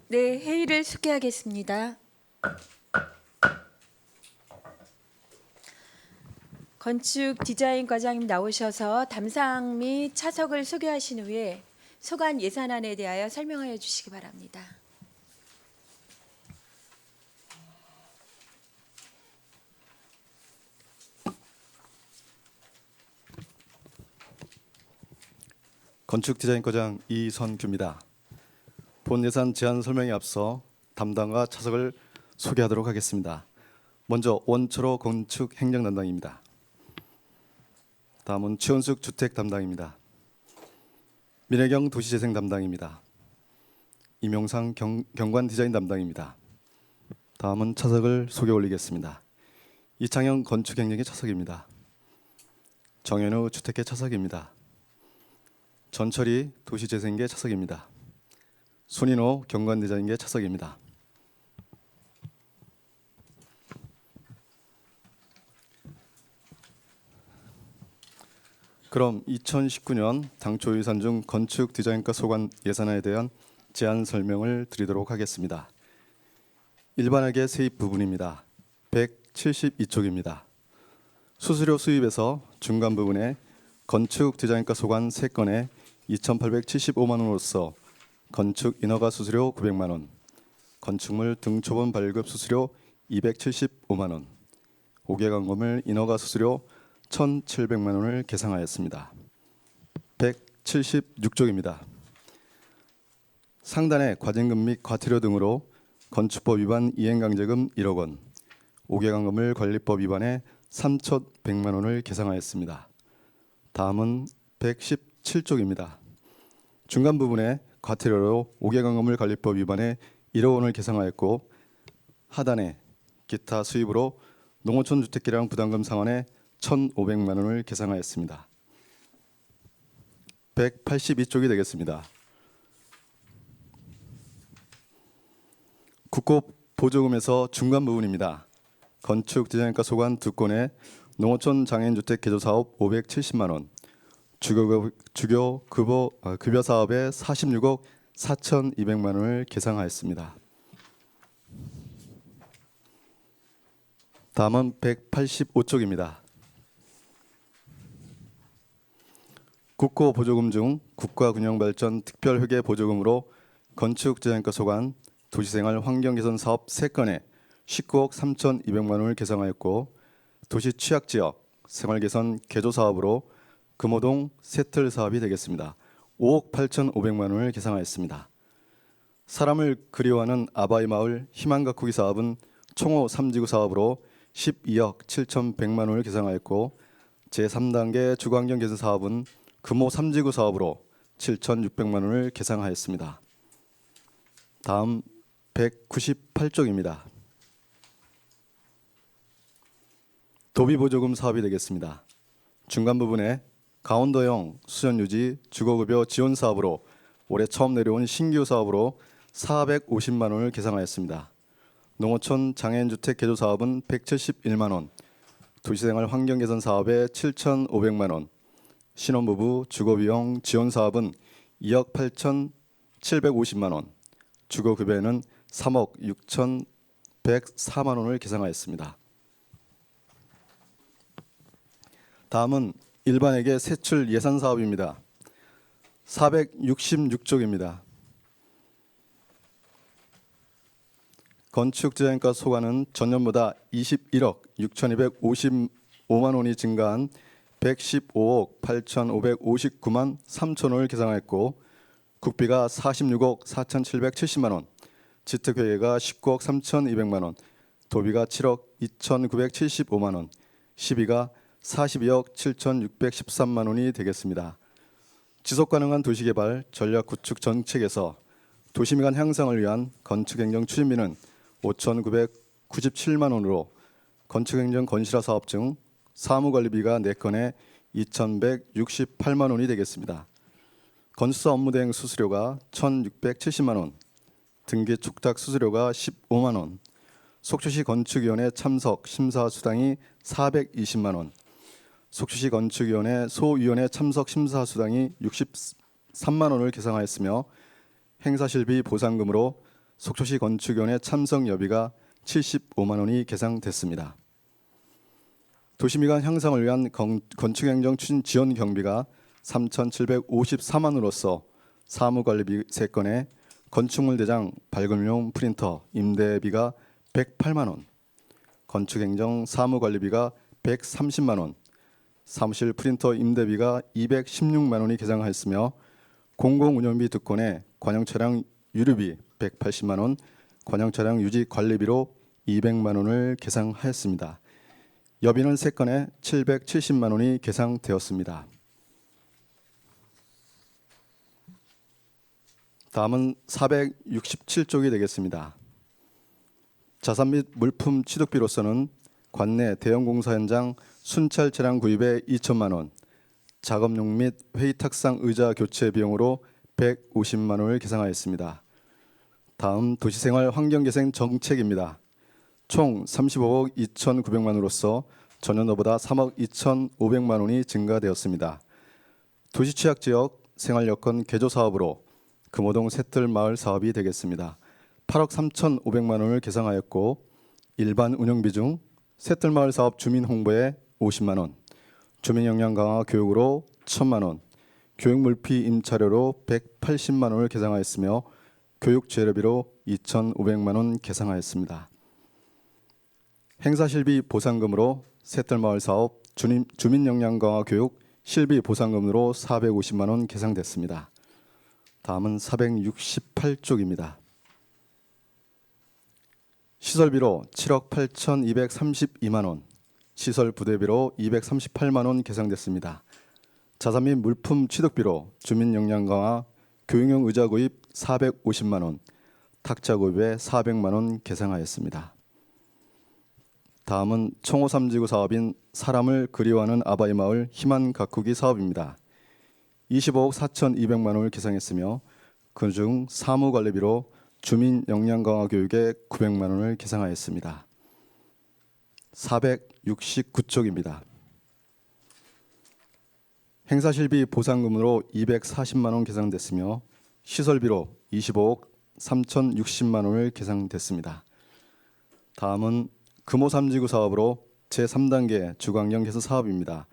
네, 회의를 소개하겠습니다. 건축 디자인 과장님 나오셔서 담당 및 차석을 소개하신 후에 소관 예산안에 대하여 설명하여 주시기 바랍니다. 건축디자인과장 이선규입니다. 본 예산 제안 설명에 앞서 담당과 차석을 소개하도록 하겠습니다. 먼저 원철호 건축행정담당입니다. 다음은 최원숙 주택 담당입니다. 민혜경 도시재생 담당입니다. 임용상 경관 디자인 담당입니다. 다음은 차석을 소개 올리겠습니다. 이창영 건축행정의 차석입니다. 정현우 주택계 차석입니다. 전철이 도시재생계 차석입니다. 손인호 경관디자인계 차석입니다. 그럼 2019년 당초 예산 중 건축 디자인과 소관 예산안에 대한 제안 설명을 드리도록 하겠습니다. 일반회계 세입 부분입니다. 172쪽입니다. 수수료 수입에서 중간 부분에 건축 디자인과 소관 3건에 2,875만 원으로서 건축 인허가 수수료 900만 원, 건축물 등초본 발급 수수료 275만 원, 5개 건물 인허가 수수료 1,700만 원을 계상하였습니다. 176쪽입니다. 상단의 과징금 및 과태료 등으로 건축법 위반 이행강제금 1억 원, 5개 건물 관리법 위반에 3,100만 원을 계상하였습니다. 다음은 117쪽입니다. 중간 부분에 과태료로 5개 건물 관리법 위반에 1억 원을 계상하였고 하단에 기타 수입으로 농어촌 주택기량 부담금 상환에 1,500만 원을 계상하였습니다. 182쪽이 되겠습니다. 국고 보조금에서 중간 부분입니다. 건축 디자인과 소관 2건에 농어촌 장애인주택 개조사업 570만 원, 급여 사업에 46억 4,200만 원을 계상하였습니다. 다음은 185쪽입니다. 국고 보조금 중 국가균형발전 특별회계 보조금으로 건축 디자인과 소관 도시생활 환경개선 사업 3건에 19억 3,200만 원을 계상하였고 도시 취약지역 생활개선 개조사업으로 금호동 세틀 사업이 되겠습니다. 5억 8,500만 원을 계상하였습니다. 사람을 그리워하는 아바이 마을 희망가꾸기 사업은 총호 3지구 사업으로 12억 7,100만 원을 계상하였고 제3단계 주거환경 개선 사업은 금호 3지구 사업으로 7,600만 원을 계상하였습니다. 다음 198쪽입니다. 도비보조금 사업이 되겠습니다. 중간 부분에 강원도형 수전유지 주거급여 지원 사업으로 올해 처음 내려온 신규 사업으로 450만 원을 계상하였습니다. 농어촌 장애인주택 개조 사업은 171만 원, 도시생활 환경개선 사업에 7,500만 원, 신혼부부 주거비용 지원 사업은 2억 8,750만 원, 주거급여에는 3억 6,104만 원을 계상하였습니다. 다음은 일반회계 세출 예산 사업입니다. 466쪽입니다. 건축디자인과 소관은 전년보다 21억 6,255만 원이 증가한 115억 8,559만 3천 원을 계상하였고 국비가 46억 4,770만 원, 지특회계가 19억 3,200만 원, 도비가 7억 2,975만 원, 시비가 42억 7,613만 원이 되겠습니다. 지속가능한 도시개발 전략 구축 정책에서 도시미관 향상을 위한 건축행정 추진비는 5,997만 원으로 건축행정 건실화 사업 중 사무관리비가 4건에 2,168만 원이 되겠습니다. 건수사 업무대행 수수료가 1,670만 원, 등기 촉탁 수수료가 15만 원, 속초시 건축위원회 참석 심사 수당이 420만 원, 속초시 건축위원회 소위원회 참석 심사 수당이 63만 원을 계상하였으며 행사실비 보상금으로 속초시 건축위원회 참석 여비가 75만 원이 계상됐습니다. 도시미관 향상을 위한 건축행정 추진 지원 경비가 3,754만 원으로서 사무관리비 3건에 건축물 대장 발급용 프린터 임대비가 108만 원, 건축행정 사무관리비가 130만 원, 사무실 프린터 임대비가 216만 원이 계상하였으며 공공운영비 2건에 관용차량 유류비 180만 원, 관용차량 유지 관리비로 200만 원을 계상하였습니다. 여비는 3건에 770만 원이 계상되었습니다. 다음은 467쪽이 되겠습니다. 자산 및 물품 취득비로서는 관내 대형 공사 현장 순찰 차량 구입에 2천만 원, 작업용 및 회의 탁상 의자 교체 비용으로 150만 원을 계상하였습니다. 다음 도시생활 환경개선 정책입니다. 총 35억 2,900만 원으로서 전년도보다 3억 2,500만 원이 증가되었습니다. 도시취약지역 생활여건 개조 사업으로 금호동 새뜰마을 사업이 되겠습니다. 8억 3,500만 원을 계상하였고 일반 운영비 중 새뜰마을 사업 주민 홍보에 50만 원, 주민 역량 강화 교육으로 1,000만 원, 교육 물품 임차료로 180만 원을 계상하였으며 교육 재료비로 2,500만 원 계상하였습니다. 행사실비 보상금으로 새뜰마을 사업 주민 역량 강화 교육 실비 보상금으로 450만 원 계상됐습니다. 다음은 468쪽입니다. 시설비로 7억 8,232만 원, 시설 부대비로 238만 원 계상됐습니다. 자산 및 물품 취득비로 주민 역량 강화 교육용 의자 구입 450만 원, 탁자 구입에 400만 원 계상하였습니다. 다음은 청호 3지구 사업인 사람을 그리워하는 아바이 마을 희망 가꾸기 사업입니다. 25억 4,200만 원을 계상했으며 그중 사무관리비로 주민 역량 강화 교육에 900만 원을 계상하였습니다. 469쪽입니다. 행사실비 보상금으로 240만 원 계상됐으며 시설비로 25억 3,060만 원을 계상됐습니다. 다음은 금호 3지구 사업으로 제3단계 주광역 개선 사업입니다.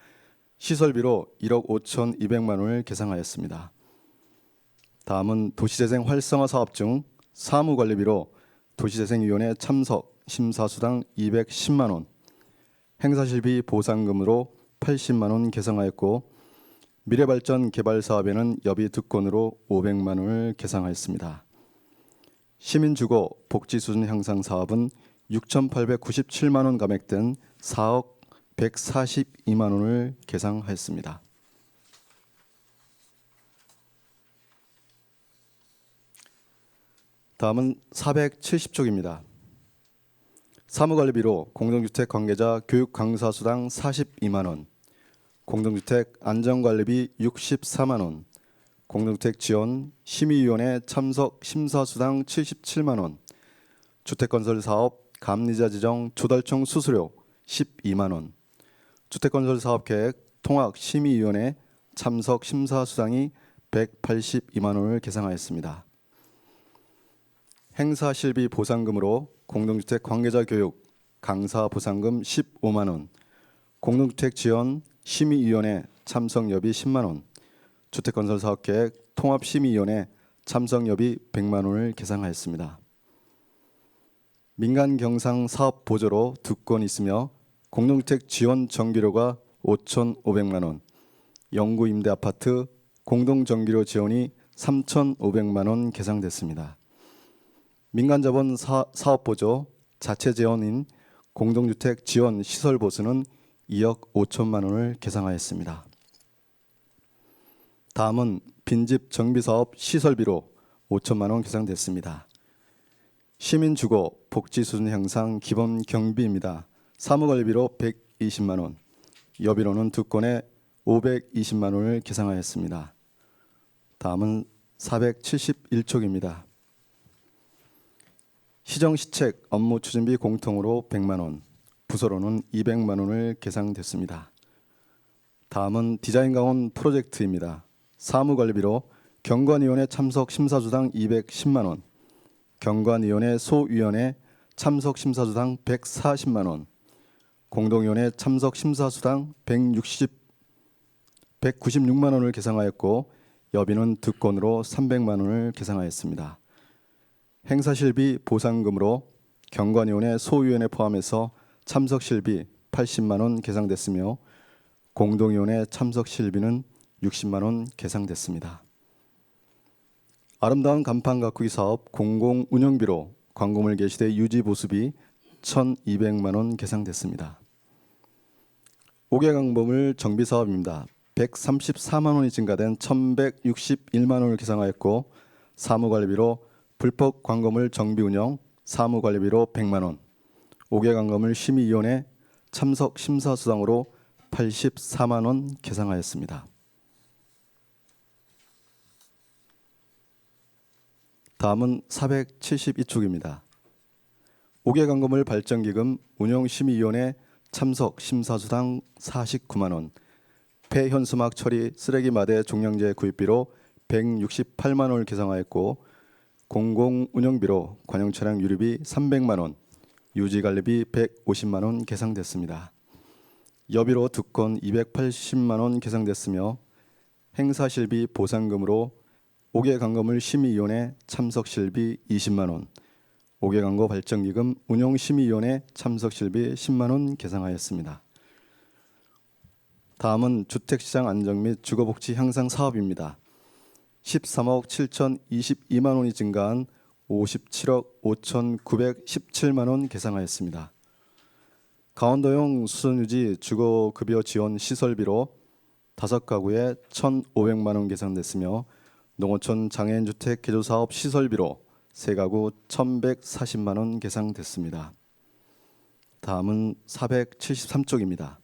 시설비로 1억 5,200만 원을 계상하였습니다. 다음은 도시재생 활성화 사업 중 사무관리비로 도시재생위원회 참석 심사수당 210만 원, 행사실비 보상금으로 80만 원 계상하였고 미래발전 개발 사업에는 여비 2건으로 500만 원을 계상하였습니다. 시민주거 복지수준 향상 사업은 6,897만 원 감액된 4억 142만 원을 계상하였습니다. 다음은 470쪽입니다. 사무관리비로 공동주택 관계자 교육 강사 수당 42만 원, 공동주택 안전관리비 64만 원, 공동주택 지원 심의위원회 참석 심사 수당 77만 원, 주택건설 사업 감리자 지정 조달청 수수료 12만 원, 주택건설 사업 계획 통합 심의위원회 참석 심사 수당이 182만 원을 계상하였습니다. 행사실비 보상금으로 공동주택 관계자 교육 강사 보상금 15만 원, 공동주택 지원 심의위원회 참석여비 10만 원, 주택건설 사업계획 통합심의위원회 참석여비 100만 원을 계상하였습니다. 민간경상 사업 보조로 2건 있으며 공동주택 지원 전기료가 5,500만 원, 영구임대아파트 공동전기료 지원이 3,500만 원 계상됐습니다. 민간자본 사업보조 자체재원인 공동주택 지원 시설보수는 2억 5천만 원을 계상하였습니다. 다음은 빈집 정비사업 시설비로 5천만 원 계상됐습니다. 시민주거 복지수준 향상 기본 경비입니다. 사무관리비로 120만 원, 여비로는 2건에 520만 원을 계상하였습니다. 다음은 471쪽입니다. 시정시책 업무 추진비 공통으로 100만 원, 부서로는 200만 원을 계상됐습니다. 다음은 디자인 강원 프로젝트입니다. 사무관리비로 경관위원회 참석 심사수당 210만 원, 경관위원회 소위원회 참석 심사수당 140만 원, 공동위원회 참석 심사수당 196만 원을 계상하였고 여비는 득권으로 300만 원을 계상하였습니다. 행사실비 보상금으로 경관위원회 소위원회 포함해서 참석실비 80만 원 계상됐으며 공동위원회 참석실비는 60만 원 계상됐습니다. 아름다운 간판 가꾸기 사업 공공운영비로 광고물 게시대 유지 보수비 1,200만 원 계상됐습니다. 5개 강보물 정비 사업입니다. 134만 원이 증가된 1,161만 원을 계상하였고 사무관리비로 불법 광고물 정비 운영 사무관리비로 100만 원, 5개 광고물 심의위원회 참석 심사수당으로 84만 원 계상하였습니다. 다음은 472쪽입니다. 5개 광고물 발전기금 운영심의위원회 참석 심사수당 49만 원, 폐현수막 처리 쓰레기 마대 종량제 구입비로 168만 원을 계상하였고 공공운영비로 관용차량 유류비 300만 원, 유지관리비 150만 원 계상됐습니다. 여비로 득권 280만 원 계상됐으며 행사실비 보상금으로 5개 광고물 심의위원회 참석실비 20만 원, 5개 광고 발전기금 운영심의위원회 참석실비 10만 원 계상하였습니다. 다음은 주택시장 안정 및 주거복지 향상 사업입니다. 13억 7,022만 원이 증가한 57억 5,917만 원 계상하였습니다. 강원도용 수선유지 주거급여 지원 시설비로 5가구에 1,500만 원 계상됐으며 농어촌 장애인주택 개조사업 시설비로 3가구 1,140만 원 계상됐습니다. 다음은 473쪽입니다.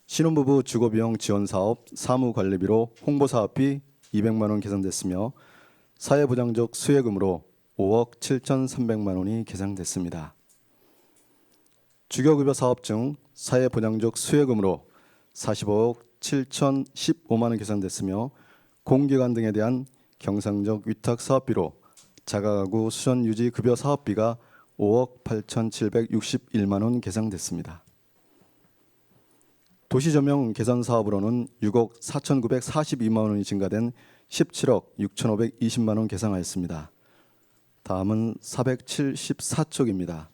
신혼부부 주거비용 지원사업 사무관리비로 홍보사업비 200만 원 계산됐으며 사회보장적 수혜금으로 5억 7,300만 원이 계상됐습니다. 주거급여 사업 중 사회보장적 수혜금으로 45억 7,015만 원 계산됐으며 공기관 등에 대한 경상적 위탁 사업비로 자가가구 수전유지 급여 사업비가 5억 8,761만 원 계상됐습니다. 도시조명 개선 사업으로는 6억 4,942만 원이 증가된 17억 6,520만 원 계상하였습니다. 다음은 474쪽입니다.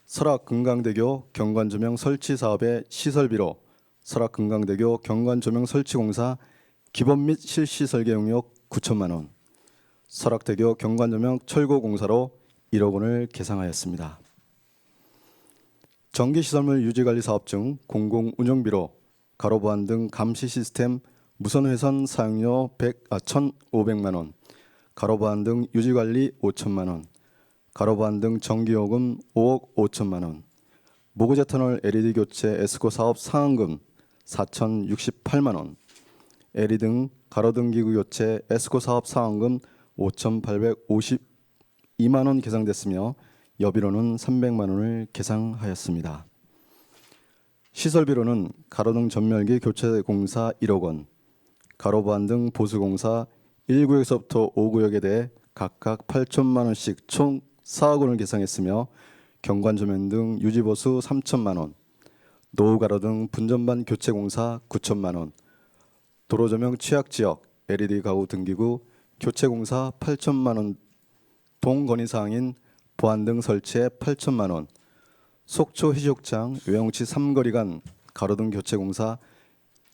설악-금강대교 경관조명 설치 사업의 시설비로 설악-금강대교 경관조명 설치공사 기본 및 실시 설계 용역 9천만 원, 설악대교 경관조명 철거공사로 1억 원을 계상하였습니다. 전기시설물 유지관리 사업 중 공공운영비로 가로보안 등 감시 시스템 무선회선 사용료 1,500만 원, 가로보안 등 유지관리 5천만 원, 가로보안 등 전기요금 5억 5천만 원, 모구제 터널 LED 교체 에스코 사업 상한금 4,068만 원, LED 등 가로등 기구 교체 에스코 사업 상한금 5,852만 원 계상됐으며 여비로는 300만 원을 계상하였습니다. 시설비로는 가로등 전멸기 교체 공사 1억 원, 가로보안 등 보수공사 1구역에서부터 5구역에 대해 각각 8천만 원씩 총 4억 원을 계상했으며 경관조명 등 유지보수 3천만 원, 노후가로 등 분전반 교체 공사 9천만 원, 도로조명 취약지역 LED 가구 등기구 교체 공사 8천만 원, 동건의사항인 보안 등 설치에 8천만 원, 속초 해수욕장 외용치 3거리 간 가로등 교체 공사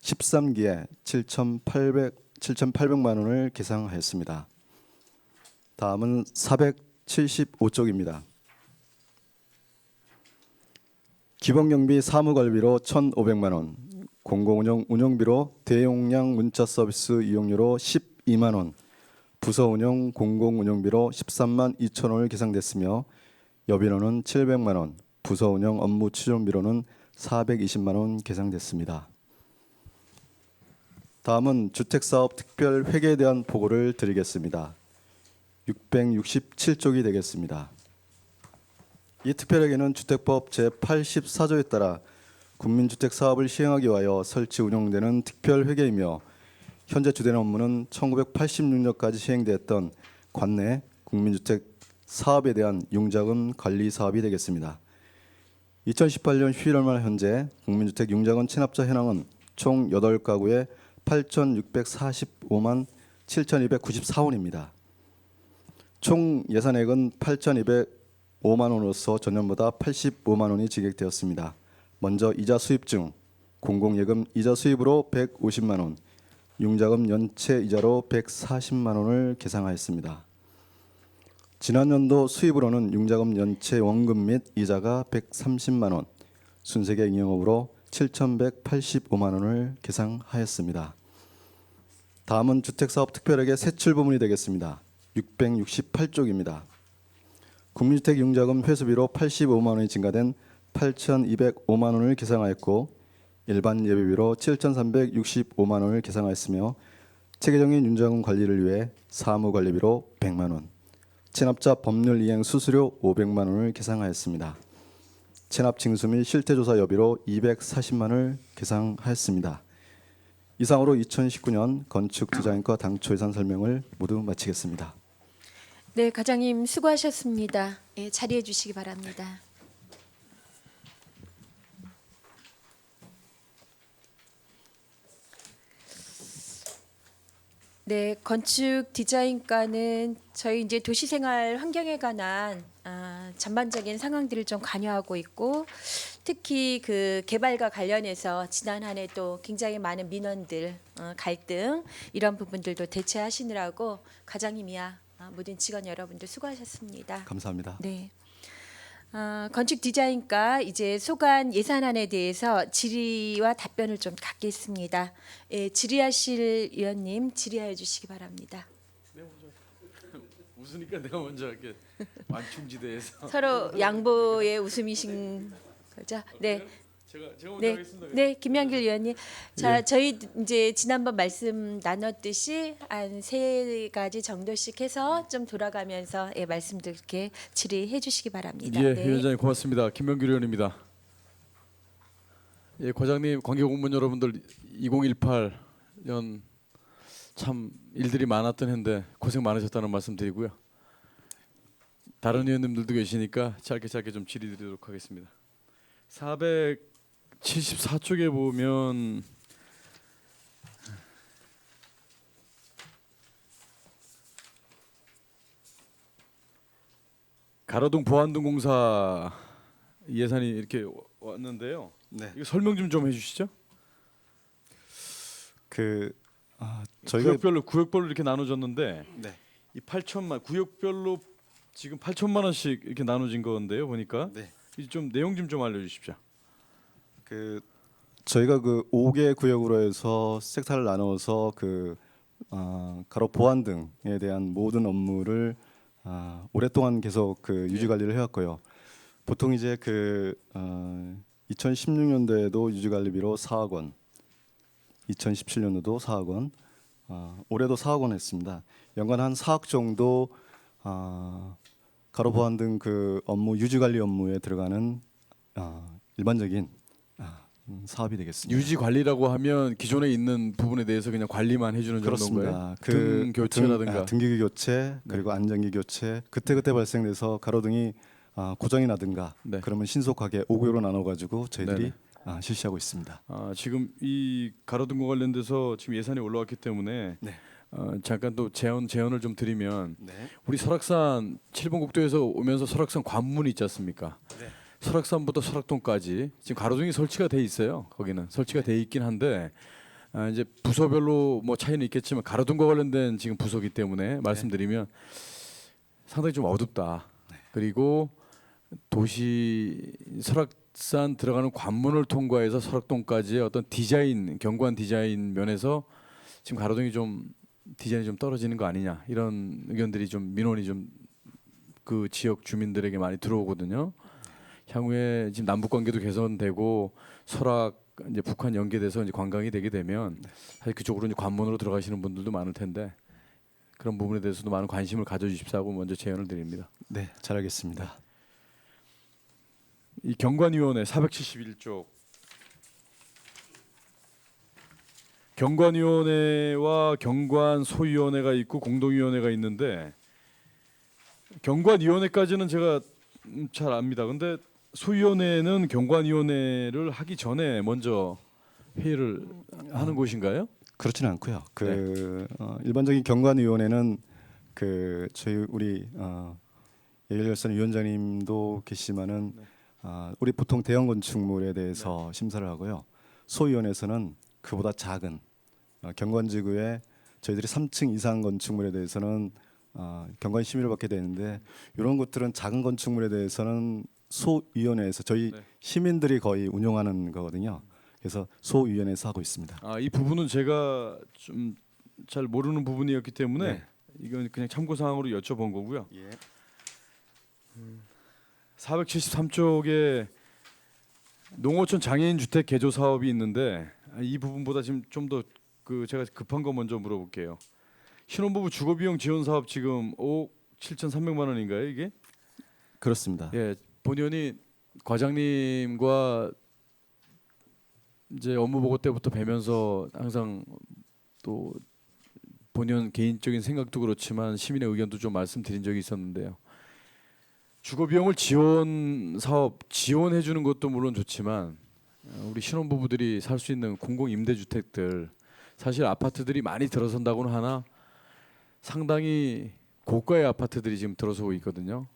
13기에 7,800만 원을 계상하였습니다. 다음은 475쪽입니다. 기본경비 사무관리비로 1,500만 원, 공공운영 운영비로 대용량 문자 서비스 이용료로 12만 원, 부서운영 공공운영비로 13만 2천 원을 계상됐으며 여비로는 700만 원, 부서운영 업무 추진비로는 420만 원 계상됐습니다. 다음은 주택사업 특별회계에 대한 보고를 드리겠습니다. 667쪽이 되겠습니다. 이 특별회계는 주택법 제84조에 따라 국민주택사업을 시행하기 위하여 설치 운영되는 특별회계이며 현재 주된 업무는 1986년까지 시행되었던 관내 국민주택 사업에 대한 융자금 관리 사업이 되겠습니다. 2018년 11월 말 현재 국민주택 융자금 체납자 현황은 총 8가구에 8,645만 7,294원입니다. 총 예산액은 8,205만 원으로서 전년보다 85만 원이 증액되었습니다. 먼저 이자 수입 중 공공예금 이자 수입으로 150만 원, 융자금 연체 이자로 140만 원을 계상하였습니다. 지난 연도 수입으로는 융자금 연체 원금 및 이자가 130만 원, 순세계营业업으로 7,185만 원을 계상하였습니다. 다음은 주택사업 특별하게 세출 부문이 되겠습니다. 668쪽입니다. 국민주택 융자금 회수비로 85만 원이 증가된 8,205만 원을 계상하였고 일반 예비비로 7,365만 원을 계상하였으며 체계적인 융자금 관리를 위해 사무관리비로 100만 원, 체납자 법률 이행 수수료 500만 원을 계상하였습니다. 체납 징수 및 실태조사 여비로 240만 원을 계상하였습니다. 이상으로 2019년 건축디자인과 당초 예산 설명을 모두 마치겠습니다. 네, 과장님 수고하셨습니다. 예, 자리해 주시기 바랍니다. 네, 건축 디자인과는 저희 이제 도시생활 환경에 관한 전반적인 상황들을 좀 관여하고 있고, 특히 그 개발과 관련해서 지난 한 해 또 굉장히 많은 민원들, 갈등 이런 부분들도 대처하시느라고 과장님이야 모든 직원 여러분들 수고하셨습니다. 감사합니다. 네. 건축 디자인과 이제 소관 예산안에 대해서 질의와 답변을 좀 갖겠습니다. 예, 질의하실 위원님 질의해 주시기 바랍니다. 웃으니까 내가 먼저 할게. 완충지대에서. 서로 양보의 웃음이신 거죠? 네. 제가 먼저 네, 하겠습니다. 네, 김양길 위원님. 자, 저희 이제 지난번 말씀 나눴듯이 한 3가지 정도씩 해서 좀 돌아가면서 예, 말씀들 이렇게 질의해 주시기 바랍니다. 예, 네. 위원장님 고맙습니다. 김명규 의원입니다. 예, 과장님, 관계공무원 여러분들 2018년 참 일들이 많았던 해인데 고생 많으셨다는 말씀드리고요. 다른 의원님들도 계시니까 짧게 좀 질의드리도록 하겠습니다. 474쪽에 보면 가로등 보안등 공사 예산이 이렇게 왔는데요. 네. 이거 설명 좀 해주시죠. 저희가 구역별로 이렇게 나눠졌는데 네. 이 8천만 구역별로 지금 8천만 원씩 이렇게 나눠진 건데요. 보니까 네. 이 좀 내용 좀 알려주십시오. 저희가 5개 구역으로 해서 섹터를 나눠서 가로 보안 등에 대한 모든 업무를 오랫동안 계속 유지 관리를 해왔고요. 보통 이제 2016년도에도 유지 관리비로 4억 원, 2017년도도 4억 원, 올해도 4억 원 했습니다. 연간 한 4억 정도 가로 보안 등 업무 유지 관리 업무에 들어가는 일반적인 사업이 되겠습니다. 유지 관리라고 하면 기존에 있는 부분에 대해서 그냥 관리만 해주는 정도인가요? 등 교체라든가 등기기 교체 그리고 안전기 교체 그때 발생돼서 가로등이 고장이 나든가 네. 그러면 신속하게 5개로 나눠 가지고 저희들이 실시하고 있습니다. 지금 이 가로등과 관련돼서 지금 예산이 올라왔기 때문에 네. 잠깐 또 제언을 좀 드리면 네. 우리 설악산 7번 국도에서 오면서 설악산 관문이 있지 않습니까? 네. 설악산부터 설악동까지 지금 가로등이 설치가 돼 있어요. 거기는 설치가 돼 있긴 한데 이제 부서별로 뭐 차이는 있겠지만 가로등과 관련된 지금 부서기 때문에 말씀드리면 상당히 좀 어둡다. 그리고 도시 설악산 들어가는 관문을 통과해서 설악동까지의 어떤 디자인 경관 디자인 면에서 지금 가로등이 좀 디자인이 좀 떨어지는 거 아니냐 이런 의견들이 좀 민원이 좀 그 지역 주민들에게 많이 들어오거든요. 향후에 지금 남북 관계도 개선되고 설악 이제 북한 연계돼서 이제 관광이 되게 되면 사실 그쪽으로 이제 관문으로 들어가시는 분들도 많을 텐데 그런 부분에 대해서도 많은 관심을 가져주십사고 먼저 제언을 드립니다. 네, 잘하겠습니다. 이 경관위원회 471쪽 경관위원회와 경관 소위원회가 있고 공동위원회가 있는데 경관위원회까지는 제가 잘 압니다. 근데 소위원회는 경관위원회를 하기 전에 먼저 회의를 하는 곳인가요? 그렇지는 않고요. 일반적인 경관위원회는 저희 우리 예결선 위원장님도 계시지만은 우리 보통 대형 건축물에 대해서 심사를 하고요. 소위원회에서는 그보다 작은 경관지구에 저희들이 3층 이상 건축물에 대해서는 경관 심의를 받게 되는데 이런 것들은 작은 건축물에 대해서는 소위원회에서 저희 네. 시민들이 거의 운영하는 거거든요. 그래서 소위원회에서 하고 있습니다. 이 부분은 제가 좀 잘 모르는 부분이었기 때문에 네. 이건 그냥 참고 사항으로 여쭤본 거고요. 예. 473쪽에 농어촌 장애인 주택 개조 사업이 있는데 이 부분보다 지금 좀 더 제가 급한 거 먼저 물어볼게요. 신혼부부 주거비용 지원 사업 지금 5억 7,300만 원인가요 이게? 그렇습니다. 예, 본의원이 과장님과 이제 업무 보고 때부터 뵈면서 항상 또 본의원 개인적인 생각도 그렇지만 시민의 의견도 좀 말씀드린 적이 있었는데요. 주거비용을 지원 사업 지원해 주는 것도 물론 좋지만 우리 신혼부부들이 살 수 있는 공공 임대주택들 사실 아파트들이 많이 들어선다고는 하나 상당히 고가의 아파트들이 지금 들어서고 있거든요.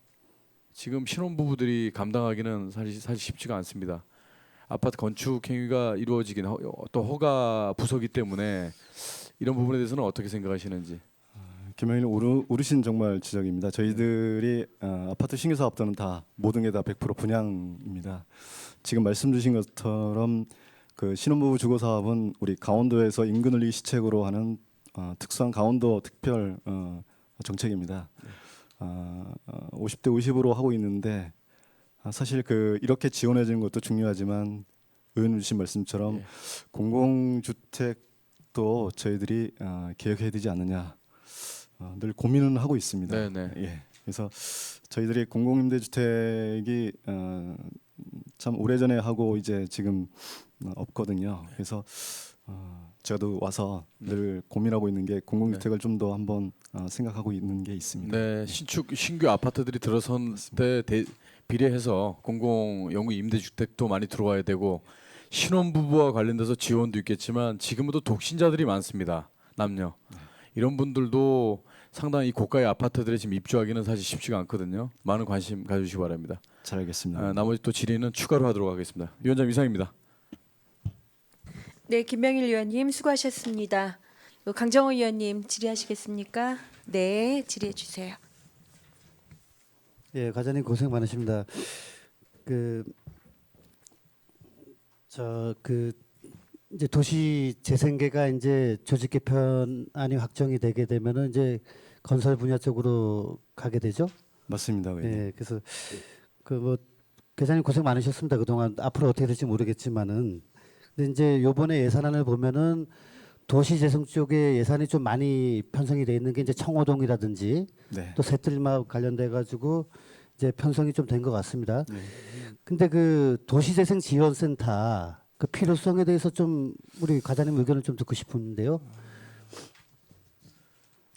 지금 신혼부부들이 감당하기는 사실 쉽지가 않습니다. 아파트 건축 행위가 이루어지긴 또 허가 부서기 때문에 이런 부분에 대해서는 어떻게 생각하시는지. 김영일 오르신 정말 지적입니다. 저희들이 아파트 신규 사업들은 다 모든 게 다 100% 분양입니다. 지금 말씀 주신 것처럼 그 신혼부부 주거 사업은 우리 강원도에서 인구 늘리기 시책으로 하는 특수한 강원도 특별 정책입니다. 50대 50으로 하고 있는데 사실 이렇게 지원해 주는 것도 중요하지만 의원 주신 말씀처럼 예. 공공주택도 저희들이 개혁해야 되지 않느냐 늘 고민은 하고 있습니다. 네네. 예. 그래서 저희들이 공공임대주택이 참 오래전에 하고 이제 지금 없거든요. 그래서 제가도 와서 늘 고민하고 있는 게 공공주택을 좀 더 한번 생각하고 있는 게 있습니다. 네, 신규 아파트들이 들어선 때 비례해서 공공 영구 임대주택도 많이 들어와야 되고 신혼부부와 관련돼서 지원도 있겠지만 지금도 독신자들이 많습니다. 남녀. 이런 분들도 상당히 고가의 아파트들에 지금 입주하기는 사실 쉽지가 않거든요. 많은 관심 가주시기 바랍니다. 잘 알겠습니다. 나머지 또 질의는 추가로 하도록 하겠습니다. 위원장 이상입니다. 네, 김명일 의원님 수고하셨습니다. 강정호 의원님 질의하시겠습니까? 네, 질의해 주세요. 예, 과장님 고생 많으십니다. 이제 도시 재생계가 이제 조직 개편안이 확정이 되게 되면은 이제 건설 분야 쪽으로 가게 되죠. 맞습니다. 의원님. 예, 그래서 계장님 고생 많으셨습니다. 그동안 앞으로 어떻게 될지 모르겠지만은 근데 이제 요번에 예산안을 보면은 도시재생 쪽에 예산이 좀 많이 편성이 돼 있는 게 이제 청호동이라든지 네. 또 새뜰마을 관련돼 가지고 이제 편성이 좀 된 것 같습니다. 네. 근데 도시재생 지원센터 그 필요성에 대해서 좀 우리 과장님 의견을 좀 듣고 싶은데요.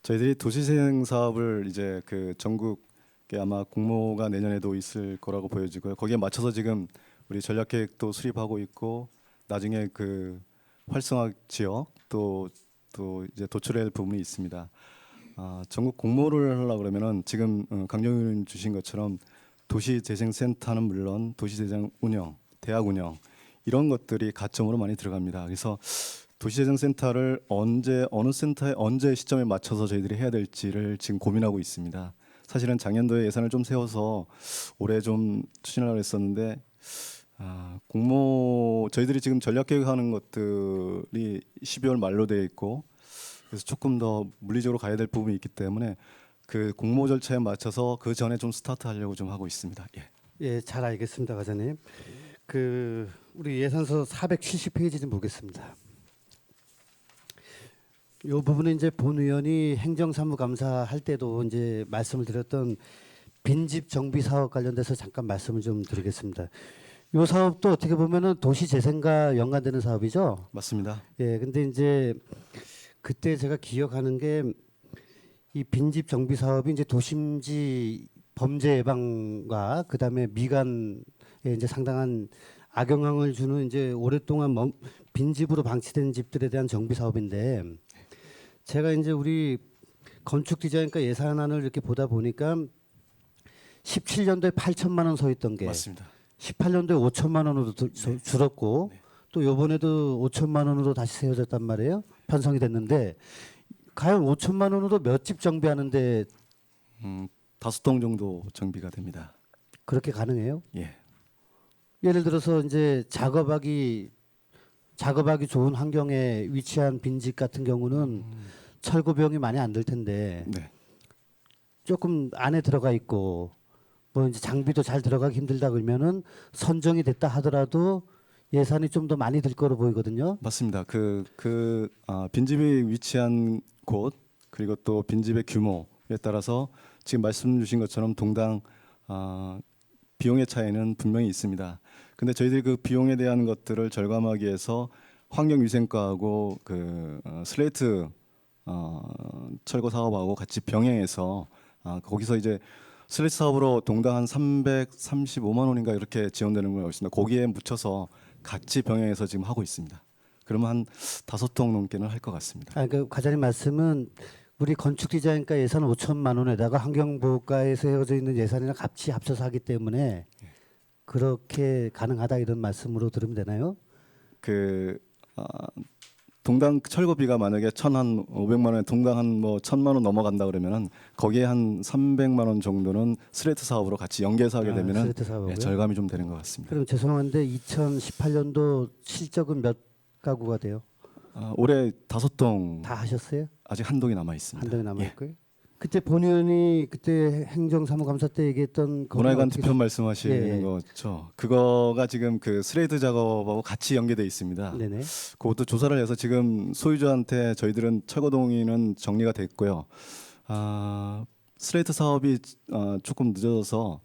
저희들이 도시재생 사업을 이제 전국에 아마 공모가 내년에도 있을 거라고 보여지고요. 거기에 맞춰서 지금 우리 전략계획도 수립하고 있고 나중에 활성화 지역 또 이제 도출할 부분이 있습니다. 전국 공모를 하려고 그러면은 지금 강정 의원 주신 것처럼 도시재생센터는 물론 도시재생 운영, 대학 운영 이런 것들이 가점으로 많이 들어갑니다. 그래서 도시재생센터를 어느 센터에 언제 시점에 맞춰서 저희들이 해야 될지를 지금 고민하고 있습니다. 사실은 작년도에 예산을 좀 세워서 올해 좀 추진하려고 했었는데 저희들이 지금 전략계획하는 것들이 12월 말로 되어 있고 그래서 조금 더 물리적으로 가야 될 부분이 있기 때문에 공모 절차에 맞춰서 그 전에 좀 스타트하려고 좀 하고 있습니다. 예. 예, 잘 알겠습니다, 과장님. 우리 예산서 470페이지 좀 보겠습니다. 이 부분은 이제 본 의원이 행정사무감사 할 때도 이제 말씀을 드렸던 빈집 정비 사업 관련돼서 잠깐 말씀을 좀 드리겠습니다. 요 사업도 어떻게 보면은 도시 재생과 연관되는 사업이죠. 맞습니다. 예, 근데 이제 그때 제가 기억하는 게 이 빈집 정비 사업이 이제 도심지 범죄 예방과 그다음에 미관에 이제 상당한 악영향을 주는 이제 오랫동안 빈집으로 방치된 집들에 대한 정비 사업인데 제가 이제 우리 건축 디자인과 예산안을 이렇게 보다 보니까 17년도에 8천만 원 서 있던 게 맞습니다. 18년도에 5천만 원으로 줄었고 또 요번에도 5천만 원으로 다시 세워졌단 말이에요. 편성이 됐는데 과연 5천만 원으로 몇 집 정비하는데 5동 정도 정비가 됩니다. 그렇게 가능해요? 예. 예를 들어서 이제 작업하기 좋은 환경에 위치한 빈집 같은 경우는 철거 비용이 많이 안 들 텐데 네. 조금 안에 들어가 있고 뭐 이제 장비도 잘 들어가기 힘들다 그러면은 선정이 됐다 하더라도 예산이 좀 더 많이 들 거로 보이거든요. 맞습니다. 빈집이 위치한 곳 그리고 또 빈집의 규모에 따라서 지금 말씀 주신 것처럼 동당 비용의 차이는 분명히 있습니다. 근데 저희들이 그 비용에 대한 것들을 절감하기 위해서 환경위생과하고 슬레이트 철거 사업하고 같이 병행해서 거기서 이제 슬레이트 사업으로 동당 한 335만 원인가 이렇게 지원되는 걸 있습니다. 거기에 묻혀서 같이 병행해서 지금 하고 있습니다. 그러면 한 5동 넘게는 할 것 같습니다. 그 과장님 말씀은 우리 건축 디자인과 예산 5천만 원에다가 환경보호과에 세워져 있는 예산이랑 같이 합쳐서 하기 때문에 그렇게 가능하다 이런 말씀으로 들으면 되나요? 동당 철거비가 만약에 1,500만 원, 동당 한 1,000만 원 넘어간다 그러면은 거기에 한 300만 원 정도는 스레이트 사업으로 같이 연계해서 하게 되면은 스레이트 사업이요? 절감이 좀 되는 것 같습니다. 그럼 죄송한데 2018년도 실적은 몇 가구가 돼요? 올해 5동 다 하셨어요? 아직 한 동이 남아 있습니다. 한 동이 남아 예. 있고요. 그때 본 의원이 그때 행정사무감사 때 얘기했던 문화회관 어떻게 뒤편 말씀하시는 예, 예. 거죠. 그거가 지금 스레이트 작업하고 같이 연계돼 있습니다. 네네. 그것도 조사를 해서 지금 소유주한테 저희들은 철거 동의는 정리가 됐고요. 슬레이트 사업이 조금 늦어져서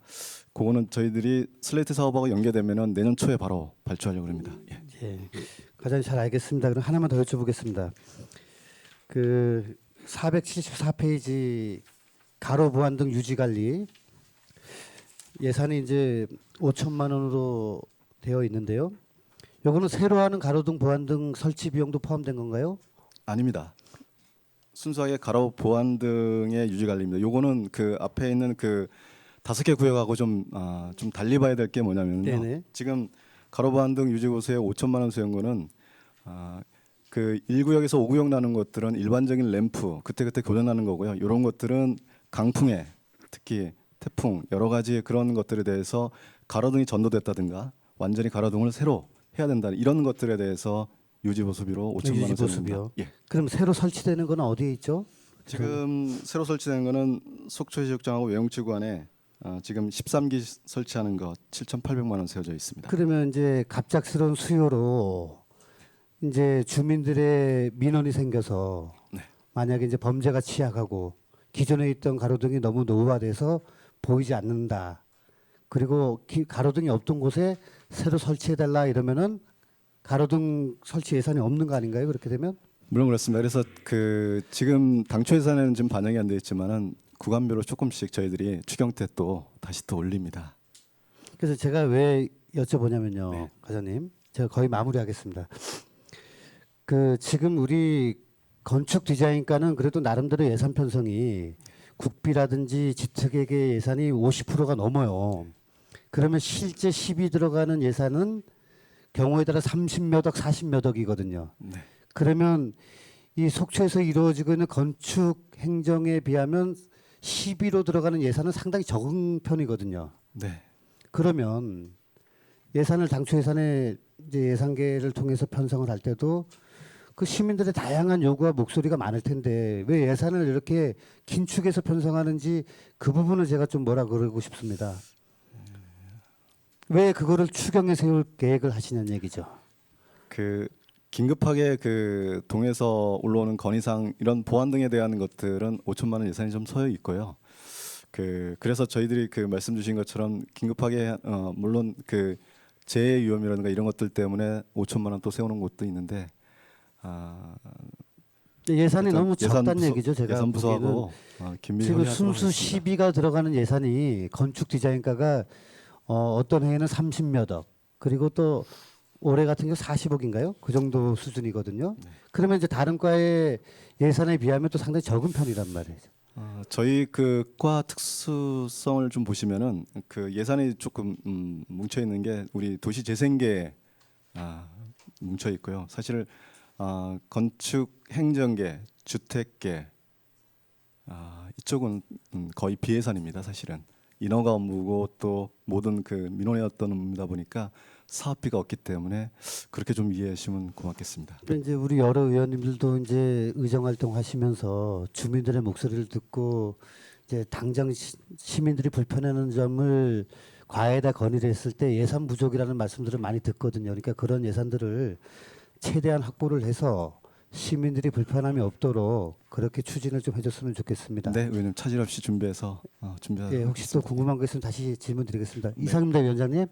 그거는 저희들이 슬레이트 사업하고 연계되면은 내년 초에 바로 발주하려고 합니다. 예. 예. 과장님 잘 알겠습니다. 그럼 하나만 더 여쭤보겠습니다. 474페이지 가로 보완 등 유지 관리 예산이 이제 5천만 원으로 되어 있는데요. 요거는 새로 하는 가로등 보완 등 설치 비용도 포함된 건가요? 아닙니다. 순수하게 가로 보완 등의 유지 관리입니다. 요거는 앞에 있는 5개 구역하고 좀 달리 봐야 될 게 뭐냐면요. 네네. 지금 가로 보완 등 유지 보수에 5천만 원 수용은 거는 1구역에서 5구역 나는 것들은 일반적인 램프 그때그때 교전하는 거고요. 이런 것들은 강풍에 특히 태풍 여러 가지 그런 것들에 대해서 가로등이 전도됐다든가 완전히 가로등을 새로 해야 된다 이런 것들에 대해서 유지 보수비로 5천만 원 보수비요. 예. 그럼 새로 설치되는 건 어디에 있죠? 지금 새로 설치되는 거는 속초해수욕장하고 외용지구안에 지금 13기 설치하는 거 7,800만 원 세워져 있습니다. 그러면 이제 갑작스러운 수요로 이제 주민들의 민원이 생겨서 네. 만약에 이제 범죄가 취약하고 기존에 있던 가로등이 너무 노후화돼서 보이지 않는다. 그리고 가로등이 없던 곳에 새로 설치해달라 이러면은 가로등 설치 예산이 없는 거 아닌가요? 그렇게 되면? 물론 그렇습니다. 그래서 지금 당초 예산에는 지금 반영이 안 돼 있지만은 구간별로 조금씩 저희들이 추경 때 또 다시 또 올립니다. 그래서 제가 왜 여쭤보냐면요, 네. 과장님, 제가 거의 마무리하겠습니다. 지금 우리 건축 디자인과는 그래도 나름대로 예산 편성이 국비라든지 지특액의 예산이 50%가 넘어요. 그러면 실제 10이 들어가는 예산은 경우에 따라 30몇 억, 40몇 억이거든요. 네. 그러면 이 속초에서 이루어지고 있는 건축 행정에 비하면 12로 들어가는 예산은 상당히 적은 편이거든요. 네. 그러면 예산을 당초 예산에 이제 예산계를 통해서 편성을 할 때도 그 시민들의 다양한 요구와 목소리가 많을 텐데 왜 예산을 이렇게 긴축해서 편성하는지 그 부분을 제가 좀 뭐라 그러고 싶습니다. 왜 그거를 추경에 세울 계획을 하시냐는 얘기죠. 긴급하게 동에서 올라오는 건의사항 이런 보안 등에 대한 것들은 5천만 원 예산이 좀 서여 있고요. 그래서 저희들이 말씀 주신 것처럼 긴급하게 물론 재해 위험이라든가 이런 것들 때문에 5천만 원 또 세우는 곳도 있는데 예산이 일단 너무 적다는 얘기죠. 제가 예산 보기에는 부서하고 긴밀히 지금 협의하도록 순수 하겠습니다. 시비가 들어가는 예산이 건축 디자인과가 어떤 해에는 30몇 억, 그리고 또 올해 같은 경우 40억인가요? 그 정도 수준이거든요. 그러면 이제 다른 과의 예산에 비하면 또 상당히 적은 편이란 말이죠. 저희 그 과 특수성을 좀 보시면은 그 예산이 조금 뭉쳐 있는 게 우리 도시재생계에 뭉쳐 있고요. 사실 건축 행정계, 주택계 이쪽은 거의 비예산입니다. 사실은 인허가 업무고 또 모든 그 민원의 어떤 업무다 보니까 사업비가 없기 때문에 그렇게 좀 이해해 주시면 고맙겠습니다. 근데 이제 우리 여러 의원님들도 이제 의정 활동하시면서 주민들의 목소리를 듣고 이제 당장 시민들이 불편해하는 점을 과에다 건의를 했을 때 예산 부족이라는 말씀들을 많이 듣거든요. 그러니까 그런 예산들을 최대한 확보를 해서 시민들이 불편함이 없도록 그렇게 추진을 좀 해줬으면 좋겠습니다. 네, 의원님 차질 없이 준비해서 준비하도록 예, 혹시 또 하겠습니다. 궁금한 거 있으면 다시 질문 드리겠습니다. 네. 이상입니다, 위원장님.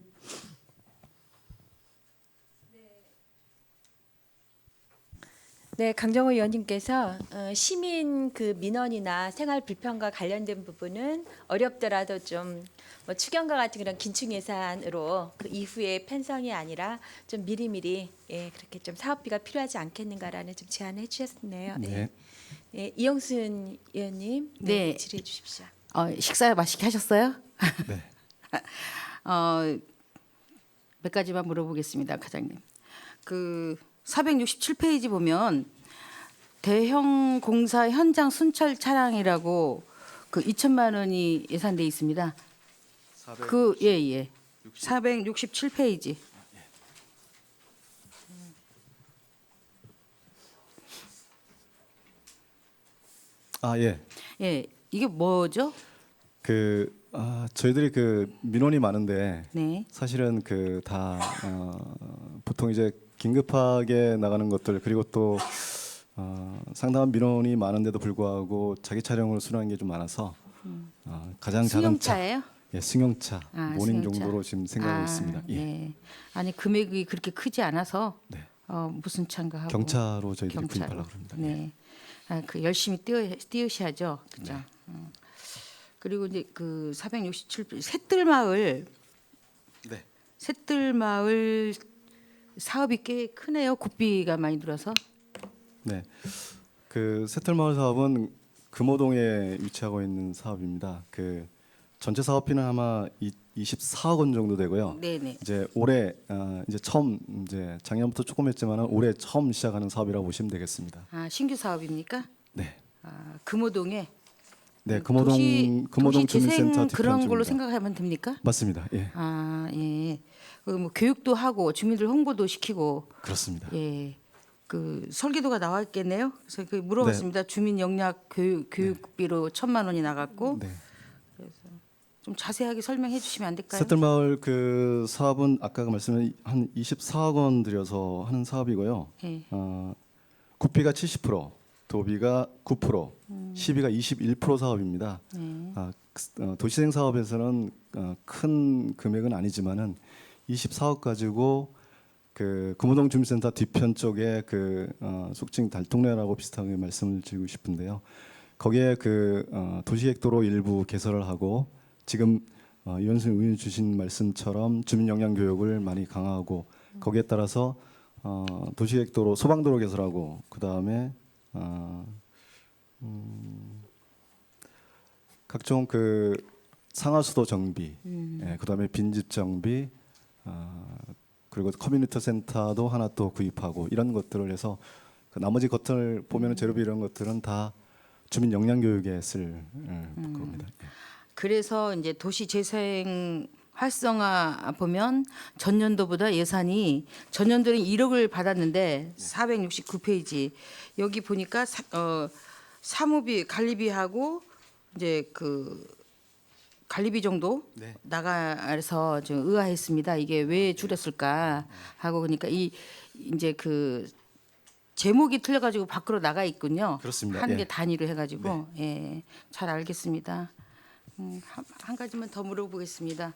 네, 강정호 의원님께서 시민 그 민원이나 생활 불편과 관련된 부분은 어렵더라도 좀 뭐 추경과 같은 그런 긴축 예산으로 그 이후에 편성이 아니라 좀 미리미리 그렇게 좀 사업비가 필요하지 않겠는가라는 좀 제안을 해주셨네요. 네. 네, 이영순 의원님, 네. 질의해 주십시오. 식사 맛있게 하셨어요? 네. 몇 가지만 물어보겠습니다, 과장님. 그 467페이지 보면 대형 공사 현장 순찰 차량이라고 그 2천만 원이 예산돼 있습니다. 그 예. 467페이지. 예. 예. 이게 뭐죠? 저희들이 그 민원이 많은데 네. 사실은 그 다 보통 이제 긴급하게 나가는 것들 그리고 또 상당한 민원이 많은데도 불구하고 자기 차량으로 수령하는 게 좀 많아서 가장 작은 차, 승용차예요? 승용차 모닝 승용차. 정도로 지금 생각하고 있습니다. 예. 네. 아니 금액이 그렇게 크지 않아서 네. 무슨 차인가 하고 경차로 저희들이 경차로. 구입하려고 합니다. 네. 그 열심히 뛰으셔야죠. 그죠? 네. 그리고 이제 그 467 샛들마을 네. 샛들마을 사업이 꽤 크네요. 국비가 많이 들어서. 네. 그 새털마을 사업은 금호동에 위치하고 있는 사업입니다. 그 전체 사업비는 아마 24억 원 정도 되고요. 네네. 이제 올해 이제 처음 이제 작년부터 조금 했지만은 올해 처음 시작하는 사업이라고 보시면 되겠습니다. 신규 사업입니까? 네. 금호동에 네, 금호동 도시 주민센터 재생 그런 뒤편 걸로 쪽입니다. 생각하면 됩니까? 맞습니다. 예. 예. 뭐 교육도 하고 주민들 홍보도 시키고 그렇습니다. 예. 그 설계도가 나와 있겠네요. 그래서 그 물어봤습니다. 주민 영락 교육비로 1,000만 원이 나갔고 네. 좀 자세하게 설명해 주시면 안 될까요? 새털마을 그 사업은 아까 말씀한 한 24억 원 들여서 하는 사업이고요. 예. 국비가 70%, 도비가 9%, 시비가 21% 사업입니다. 도시생 사업에서는 큰 금액은 아니지만은 24억 가지고 그 금호동 주민센터 뒤편 쪽에 그 속칭 달동네라고 비슷하게 말씀을 드리고 싶은데요. 거기에 그 도시계획도로 일부 개설을 하고 지금 이현승 의원이 주신 말씀처럼 주민 역량 교육을 많이 강화하고 거기에 따라서 도시계획도로 소방도로 개설하고 그 다음에 각종 그 상하수도 정비, 그 다음에 빈집 정비, 그리고 커뮤니티 센터도 하나 또 구입하고 이런 것들을 해서 그 나머지 것들 보면은 재료비 이런 것들은 다 주민 역량 교육에 쓸 겁니다. 예. 그래서 이제 도시 재생 활성화 보면 전년도보다 예산이 전년도는 1억을 받았는데 469페이지 여기 보니까 사무비 관리비하고 이제 그 관리비 정도 네. 나가서 좀 의아했습니다. 이게 왜 줄였을까 하고 그러니까 이제 그 제목이 틀려가지고 밖으로 나가 있군요. 그렇습니다. 한 개 예. 단위로 해가지고 잘 알겠습니다. 한 가지만 더 물어보겠습니다.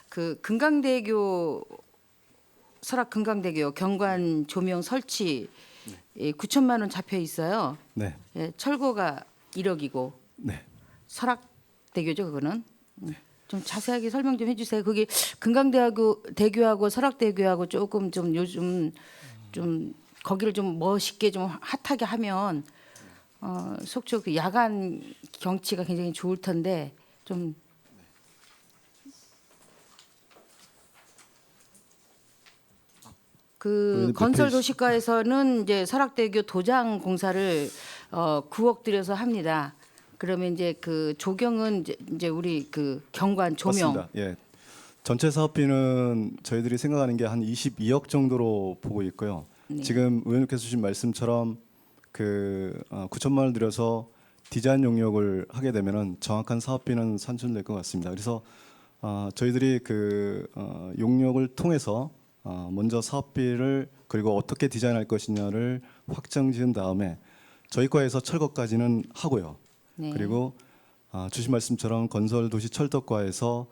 그 금강대교 설악 금강대교 경관 조명 설치 9천만 원 잡혀 있어요. 네, 예, 철거가 1억이고 네. 설악대교죠, 그거는. 좀 자세하게 설명 좀 해주세요. 그게 금강대교하고 설악대교하고 조금 좀 요즘 좀 거기를 좀 멋있게 좀 핫하게 하면 속초 그 야간 경치가 굉장히 좋을 텐데 좀 그 몇 건설 페이지? 도시가에서는 이제 설악대교 도장 공사를 9억 들여서 합니다. 그러면 이제 그 조경은 이제 우리 그 경관 조명 맞습니다. 예. 전체 사업비는 저희들이 생각하는 게 한 22억 정도로 보고 있고요. 네. 지금 의원님께서 주신 말씀처럼 그 9천만 원을 들여서 디자인 용역을 하게 되면은 정확한 사업비는 산출될 것 같습니다. 그래서 저희들이 그 용역을 통해서 먼저 사업비를 그리고 어떻게 디자인할 것이냐를 확정 지은 다음에 저희 과에서 철거까지는 하고요. 네. 그리고 주신 말씀처럼 건설도시철도과에서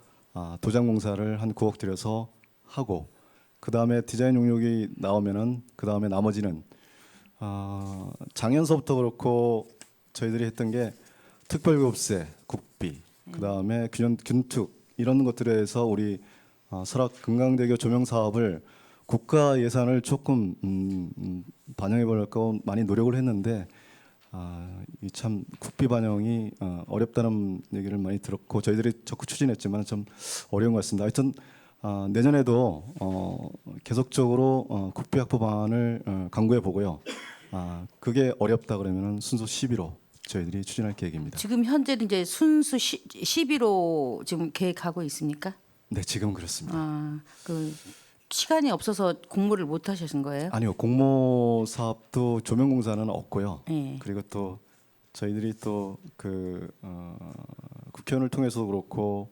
도장 공사를 한 9억 들여서 하고 그 다음에 디자인 용역이 나오면은 그 다음에 나머지는 작년서부터 그렇고 저희들이 했던 게 특별급세, 국비, 그 다음에 균특 이런 것들에서 우리 설악 금강대교 조명 사업을 국가 예산을 조금 반영해 보려고 많이 노력을 했는데 이 참 국비 반영이 어렵다는 얘기를 많이 들었고 저희들이 적극 추진했지만 좀 어려운 것 같습니다. 하여튼 내년에도 계속적으로 국비 확보 방안을 강구해 보고요. 그게 어렵다 그러면은 순서 11호 저희들이 추진할 계획입니다. 지금 현재는 이제 순수 11호 지금 계획하고 있습니까? 네, 지금 그렇습니다. 그 시간이 없어서 공모를 못 하신 거예요? 아니요, 공모 사업도 조명 공사는 없고요. 네. 그리고 또 저희들이 또 그 국회의원을 통해서 그렇고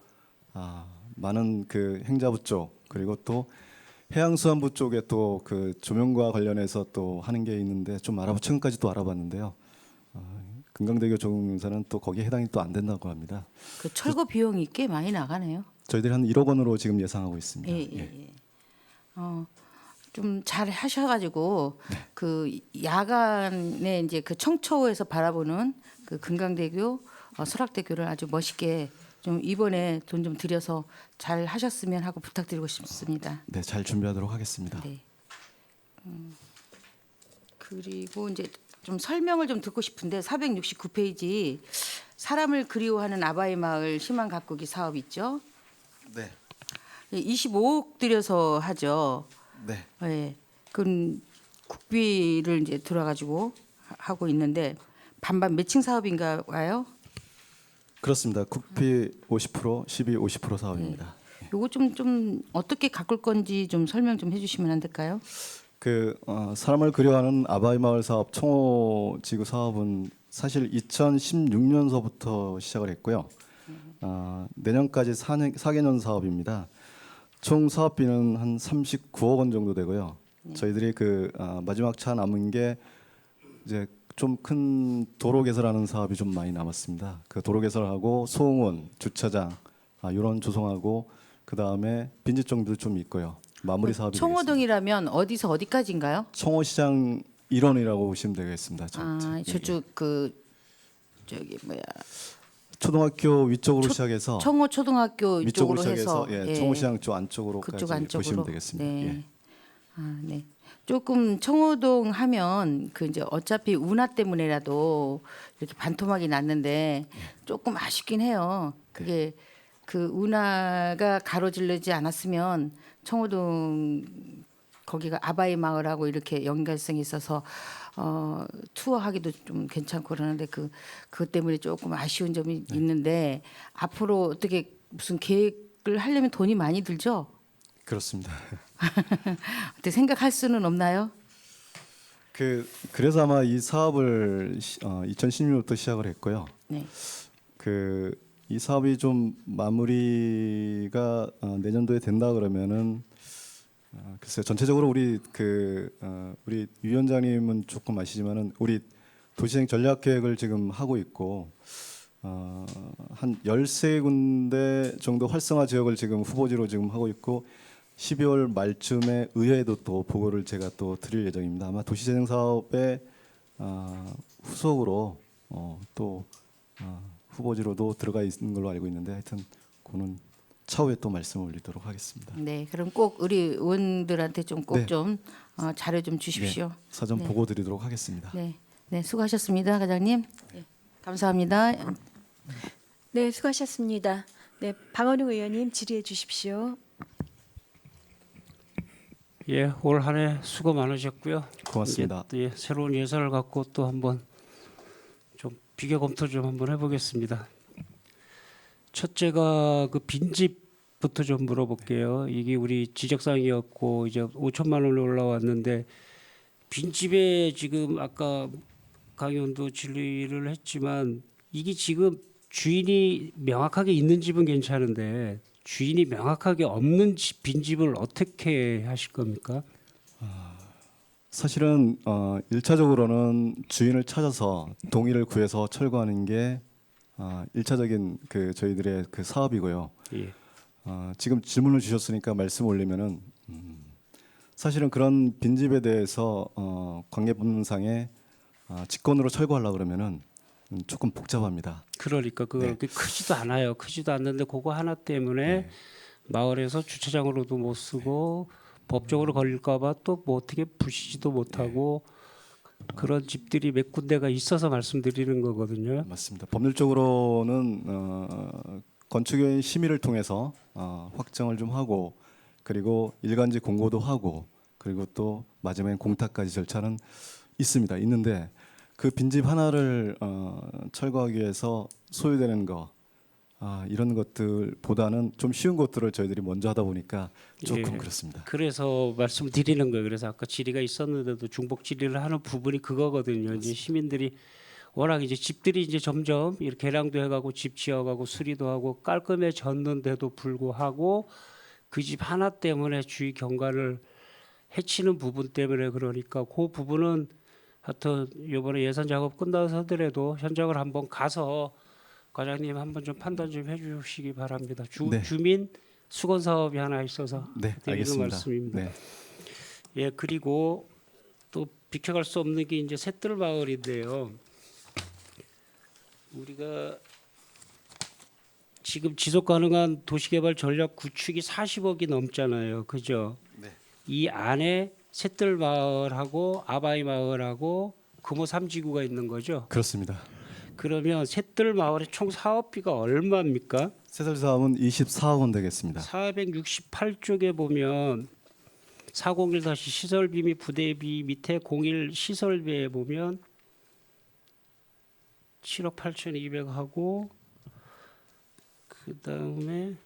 많은 그 행자부 쪽 그리고 또 해양수산부 쪽에 또 그 조명과 관련해서 또 하는 게 있는데 좀 최근까지 또 알아봤는데요. 금강대교 조명공사는 또 거기에 해당이 또 안 된다고 합니다. 그 철거 비용이 꽤 많이 나가네요. 저희들이 한 1억 원으로 지금 예상하고 있습니다. 예. 좀 잘 하셔가지고 그 야간에 이제 그 청초에서 바라보는 그 금강대교, 설악대교를 아주 멋있게 좀 이번에 돈 좀 들여서 잘 하셨으면 하고 부탁드리고 싶습니다. 네, 잘 준비하도록 하겠습니다. 네. 그리고 이제 좀 설명을 좀 듣고 싶은데 469페이지 사람을 그리워하는 아바이 마을 희망 가꾸기 사업 있죠? 네, 25억 들여서 하죠. 네. 예. 그건 국비를 이제 들어가지고 하고 있는데 반반 매칭 사업인가요? 그렇습니다. 국비 50%, 12, 50% 사업입니다. 요거 좀 어떻게 가꿀 건지 좀 설명 좀 해주시면 안 될까요? 그 사람을 그려하는 아바이 마을 사업 청호 지구 사업은 사실 2016년서부터 시작을 했고요. 내년까지 4개년 사업입니다. 총 사업비는 한 39억 원 정도 되고요. 저희들이 그 마지막 차 남은 게 이제 좀 큰 도로 개설하는 사업이 좀 많이 남았습니다. 그 도로 개설하고 소응원, 주차장 이런 조성하고 그 다음에 빈집 정비도 좀 있고요. 마무리 사업이 되겠습니다. 청호동이라면 어디서 어디까지인가요? 청호시장 일원이라고 보시면 되겠습니다. 저쪽 그 저기 뭐야 초등학교 위쪽으로 시작해서 청호 초등학교 위쪽으로 이쪽으로 해서 시작해서 청호시장 쪽 안쪽으로까지 그쪽 안쪽으로 보시면 되겠습니다. 네. 예. 네. 조금 청호동 하면 그 이제 어차피 운하 때문에라도 이렇게 반토막이 났는데 조금 아쉽긴 해요. 그게 그 운하가 가로질르지 않았으면 청호동 거기가 아바이 마을하고 이렇게 연관성이 있어서 투어하기도 좀 괜찮고 그러는데 그것 때문에 조금 아쉬운 점이 있는데 앞으로 어떻게 무슨 계획을 하려면 돈이 많이 들죠? 그렇습니다. 어떻게 생각할 수는 없나요? 그래서 아마 이 사업을 2016년부터 시작을 했고요. 네. 이 사업이 좀 마무리가 내년도에 된다 그러면은 글쎄요, 전체적으로 우리 우리 위원장님은 조금 아시지만은 우리 도시행 전략 계획을 지금 하고 있고 한 13군데 정도 활성화 지역을 지금 후보지로 지금 하고 있고 12월 말쯤에 의회에도 또 보고를 제가 또 드릴 예정입니다. 아마 도시재생 사업의 후속으로 또 후보지로도 들어가 있는 걸로 알고 있는데 하여튼 그는 차후에 또 말씀을 올리도록 하겠습니다. 네, 그럼 꼭 우리 의원들한테 좀 꼭 네. 좀 자료 좀 주십시오. 네, 사전 네. 보고 드리도록 하겠습니다. 네, 네, 수고하셨습니다, 과장님. 네, 감사합니다. 네, 수고하셨습니다. 네, 방원웅 의원님 질의해 주십시오. 예, 올 한 해 수고 많으셨고요. 고맙습니다. 이제, 예, 새로운 예산을 갖고 또 한번 좀 비교 검토 좀 한번 해보겠습니다. 첫째가 그 빈집부터 좀 물어볼게요. 이게 우리 지적사항이었고 이제 5천만 원이 올라왔는데 빈집에 지금 아까 강의원도 질의를 했지만 이게 지금 주인이 명확하게 있는 집은 괜찮은데 주인이 명확하게 없는 빈집을 어떻게 하실 겁니까? 사실은 1차적으로는 주인을 찾아서 동의를 구해서 철거하는 게 1차적인 그 저희들의 그 사업이고요. 예. 지금 질문을 주셨으니까 말씀 올리면은 사실은 그런 빈집에 대해서 관계법령상에 직권으로 철거하려 그러면은 조금 복잡합니다. 그러니까 그거 네. 그렇게 크지도 않아요. 크지도 않는데 그거 하나 때문에 마을에서 주차장으로도 못 쓰고 법적으로 걸릴까봐 또 뭐 어떻게 부시지도 못하고 그런 집들이 몇 군데가 있어서 말씀드리는 거거든요. 맞습니다. 법률적으로는 건축요인 심의를 통해서 확정을 좀 하고 그리고 일간지 공고도 하고 그리고 또 마지막엔 공탁까지 절차는 있습니다. 있는데 그 빈집 하나를 철거하기 위해서 소요되는 거 이런 것들보다는 좀 쉬운 것들을 저희들이 먼저 하다 보니까 조금 예. 그렇습니다. 그래서 말씀을 드리는 거예요. 그래서 아까 질의가 있었는데도 중복 질의를 하는 부분이 그거거든요. 이제 시민들이 워낙 이제 집들이 이제 점점 이렇게 개량도 해가고 집 지어가고 수리도 하고 깔끔해졌는데도 불구하고 그 집 하나 때문에 주위 경관을 해치는 부분 때문에 그러니까 그 부분은 하여튼 이번에 예산 작업 끝나서 하더라도 현장을 한번 가서 과장님 한번 좀 판단 좀 해주시기 바랍니다. 네. 주민 수건 사업이 하나 있어서 네, 드리는 알겠습니다. 말씀입니다. 네. 예, 그리고 또 비켜갈 수 없는 게 이제 새뜰 마을인데요. 우리가 지금 지속 가능한 도시개발 전략 구축이 40억이 넘잖아요. 그죠? 네. 이 안에 새뜰 마을하고 아바이 마을하고 금호 3지구가 있는 거죠. 그렇습니다. 그러면 새뜰 마을의 총 사업비가 얼마입니까? 세설 사업은 24억 원 되겠습니다. 468쪽에 보면 401 시설비 및 부대비 밑에 01 시설비에 보면 7억 8,200 하고 그 다음에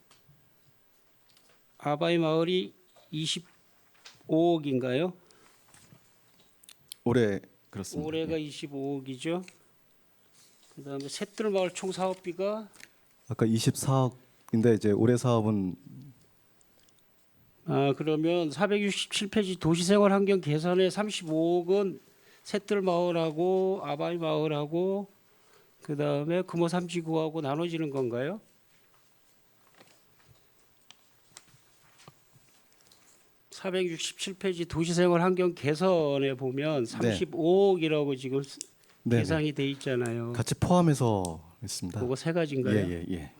아바이 마을이 25억인가요? 올해 그렇습니다. 올해가 25억이죠. 그 다음에 새뜰 마을 총 사업비가 아까 24억인데 이제 올해 사업은 그러면 467페이지 도시생활 환경 개선에 35억은 새뜰 마을하고 아바이 마을하고 그 다음에 금호 3지구하고 나눠지는 건가요? (467페이지) 도시생활 환경 개선에 보면 35억이라고 지금 네, 계산이 돼 있잖아요. 같이 포함해서 있습니다. 그거 세 가지인가요? 예.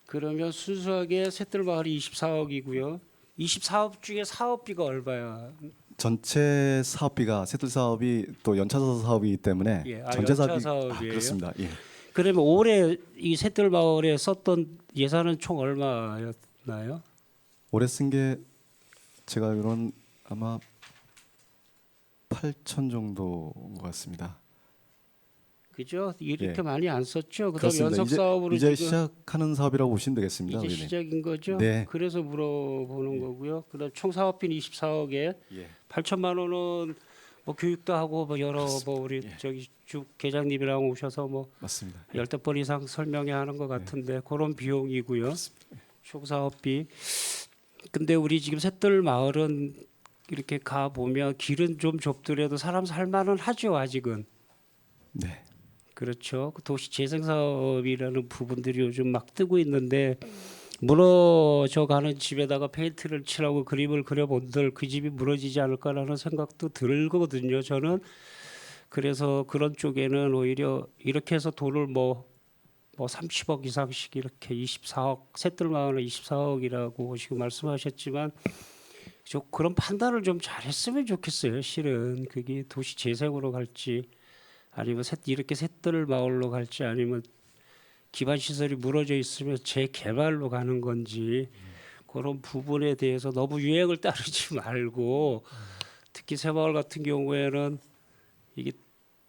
그러면 순수하게 새뜰 마을이 24억이고요. 24억 중에 사업비가 얼마야? 전체 사업비가 세틀 사업이 또 연차서 사업이기 때문에 예, 전체 연차 사업이 사업이에요? 그렇습니다. 예. 그러면 올해 이 새뜰 마을에 썼던 예산은 총 얼마였나요? 올해 쓴 게 제가 알기로는 아마 8천 정도인 것 같습니다. 그죠? 이렇게 예. 많이 안 썼죠. 그다음 그렇습니다. 연속 사업으로 이제 지금 시작하는 사업이라고 보시면 되겠습니다. 이제 우리는. 시작인 거죠. 네. 그래서 물어보는 거고요. 그다음 총 사업비는 24억에 예. 8천만 원은 뭐 교육도 하고 뭐 여러 뭐 우리 예. 저기 주 계장님이랑 오셔서 뭐 맞습니다. 열댓 번 이상 설명해야 하는 것 같은데 그런 비용이고요. 총 사업비. 근데 우리 지금 새뜰 마을은 이렇게 가 보면 길은 좀 좁더라도 사람 살만은 하죠 아직은. 네. 그렇죠. 그 도시 재생 사업이라는 부분들이 요즘 막 뜨고 있는데 무너져 가는 집에다가 페인트를 칠하고 그림을 그려본들 그 집이 무너지지 않을까라는 생각도 들거든요. 저는 그래서 그런 쪽에는 오히려 이렇게 해서 돈을 뭐 30억 이상씩 이렇게 24억 새뜰마을은 24억이라고 지금 말씀하셨지만 그런 판단을 좀 잘했으면 좋겠어요. 실은 그게 도시 재생으로 갈지 아니면 이렇게 새뜰 마을로 갈지 아니면 기반 시설이 무너져 있으면 재개발로 가는 건지 그런 부분에 대해서 너무 유행을 따르지 말고 특히 새마을 같은 경우에는 이게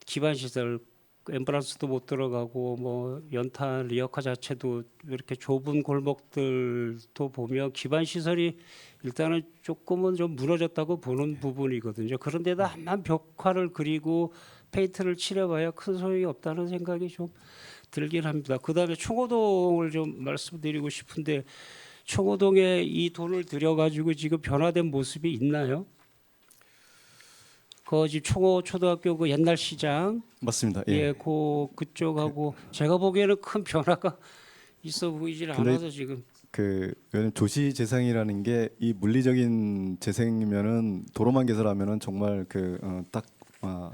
기반 시설 앰뷸런스도 못 들어가고 뭐 연탄 리어카 자체도 이렇게 좁은 골목들도 보면 기반 시설이 일단은 조금은 좀 무너졌다고 보는 부분이거든요. 그런데다 한만 벽화를 그리고 페인트를 칠해봐야 큰 소용이 없다는 생각이 좀 들긴 합니다. 그다음에 청호동을 좀 말씀드리고 싶은데 청호동에 이 돈을 들여가지고 지금 변화된 모습이 있나요? 그 집 청호 초등학교 그 옛날 시장 맞습니다. 예. 예, 그쪽하고 제가 보기에는 큰 변화가 있어 보이질 근데 않아서 지금 왜냐면 도시 재생이라는 게 이 물리적인 재생이면은 도로만 개설하면은 정말 딱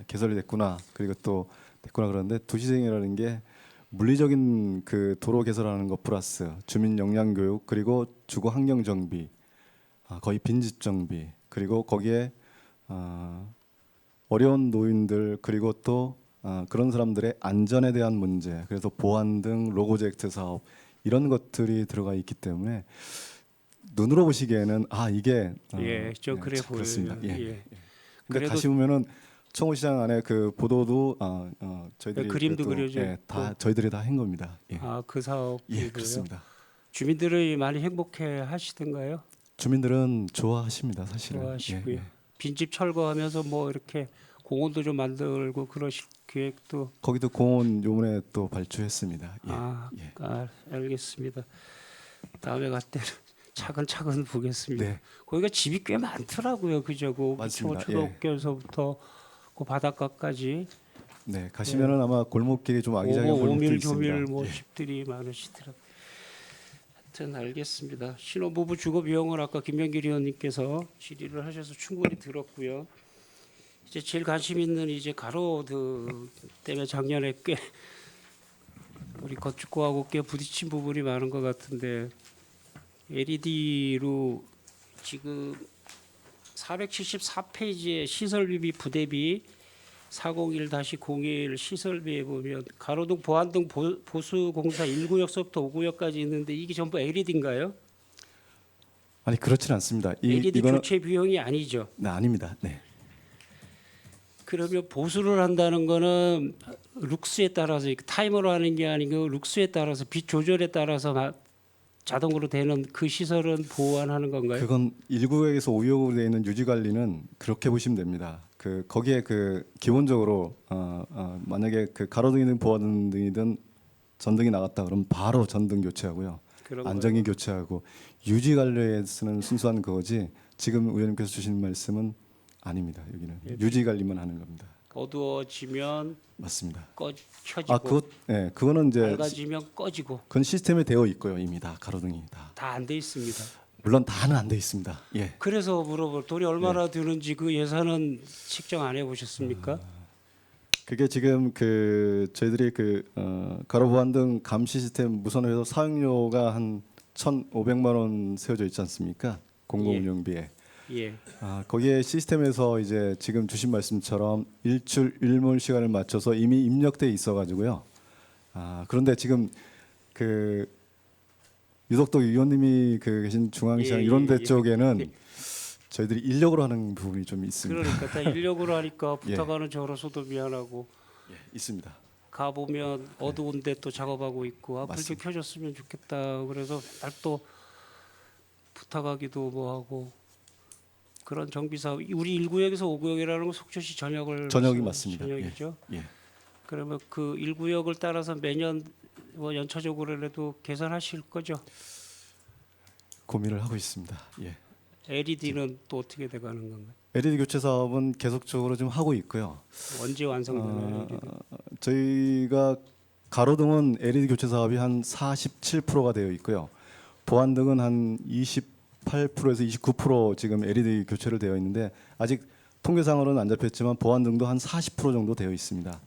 개설이 됐구나 그리고 또 됐구나 그러는데 도시 재생이라는 게 물리적인 그 도로 개설하는 것 플러스 주민 역량 교육 그리고 주거 환경 정비 거의 빈집 정비 그리고 거기에 어려운 노인들 그리고 또 그런 사람들의 안전에 대한 문제 그래서 보안 등 로고제트 사업 이런 것들이 들어가 있기 때문에 눈으로 보시기에는 이게 예, 좀 그래 보여요. 그렇습니다. 예. 예. 근데 그래도 다시 보면은 청호시장 안에 그 보도도 저희들이 그림도 그래도, 그려져 예, 다 있고. 저희들이 다 한 겁니다. 예, 그 사업 예 그렇습니다. 주민들이 많이 행복해 하시던가요? 주민들은 좋아하십니다, 사실은. 좋아하시고요. 예, 예. 빈집 철거하면서 뭐 이렇게 공원도 좀 만들고 그러실 계획도 거기도 공원 요번에 또 발주했습니다. 예. 예. 알겠습니다. 다음에 갈 때는 차근차근 보겠습니다. 네. 거기가 집이 꽤 많더라고요. 그죠? 그 맞습니다. 초등학교에서부터 그 바닷가까지 네, 가시면은 아마 골목길이 좀 아기자기한 골목길이 있습니다. 오밀조밀 뭐 예. 집들이 많으시더라고요. 하여튼 알겠습니다. 신혼부부 주거 비용을 아까 김명길 의원님께서 질의를 하셔서 충분히 들었고요. 이제 제일 관심 있는 이제 가로등 때문에 작년에 꽤 우리 건축고하고 꽤 부딪힌 부분이 많은 것 같은데 LED로 지금 474페이지의 시설비 부대비 401-01 시설비에 보면 가로등 보안등 보수공사 1구역서부터 5구역까지 있는데 이게 전부 LED인가요? 아니 그렇지는 않습니다. LED 이거는 교체 비용이 아니죠. 네, 아닙니다. 네. 그러면 보수를 한다는 거는 룩스에 따라서 타이머로 하는 게 아니고 룩스에 따라서 빛 조절에 따라서 자동으로 되는 그 시설은 보완하는 건가요? 그건 1구역에서 5구역으로 되어 있는 유지 관리는 그렇게 보시면 됩니다. 거기에 기본적으로 만약에 가로등이든 보안등이든 전등이 나갔다 그러면 바로 전등 교체하고요. 그런 안전기 교체하고 유지 관리에 쓰는 순수한 그거지. 지금 의원님께서 주신 말씀은 아닙니다. 여기는 유지 관리만 하는 겁니다. 어두워지면 맞습니다. 켜지고 그거는 이제 밝아지면 꺼지고 그건 시스템에 되어 있고요. 이미 다 가로등이 다. 다 안 돼 있습니다. 물론 다는 안 돼 있습니다. 예. 그래서 물어볼 돈이 얼마나 드는지 그 예산은 측정 안 해보셨습니까? 그게 지금 저희들이 가로 보안등 감 시스템 무선회로 사용료가 한 1,500만 원 세워져 있지 않습니까? 공공운영비에. 예. 거기에 시스템에서 이제 지금 주신 말씀처럼 일출 일몰 시간을 맞춰서 이미 입력돼 있어가지고요. 그런데 지금 유덕덕 의원님이 계신 중앙시장 이런 데 쪽에는 저희들이 인력으로 하는 부분이 좀 있습니다. 그러니까 다 인력으로 하니까 예. 부탁하는 저로서도 미안하고 있습니다. 가 보면 어두운데 또 작업하고 있고 불 좀 켜줬으면 좋겠다. 그래서 맨날 또 부탁하기도 뭐 하고 그런 정비 사업. 우리 1구역에서 5구역이라는 건 속초시 전역이 맞습니다. 전역이죠. 예. 그러면 그 1구역을 따라서 매년 뭐 연차적으로라도 개선하실 거죠. 고민을 하고 있습니다. 예. LED는 또 어떻게 돼가는 건가요? LED 교체 사업은 계속적으로 좀 하고 있고요. 언제 완성되나요? LED? 저희가 가로등은 LED 교체 사업이 한 47%가 되어 있고요. 보안 등은 한 28%에서 29% 지금 LED 교체를 되어 있는데 아직 통계상으로는 안 잡혔지만 보안 등도 한 40% 정도 되어 있습니다.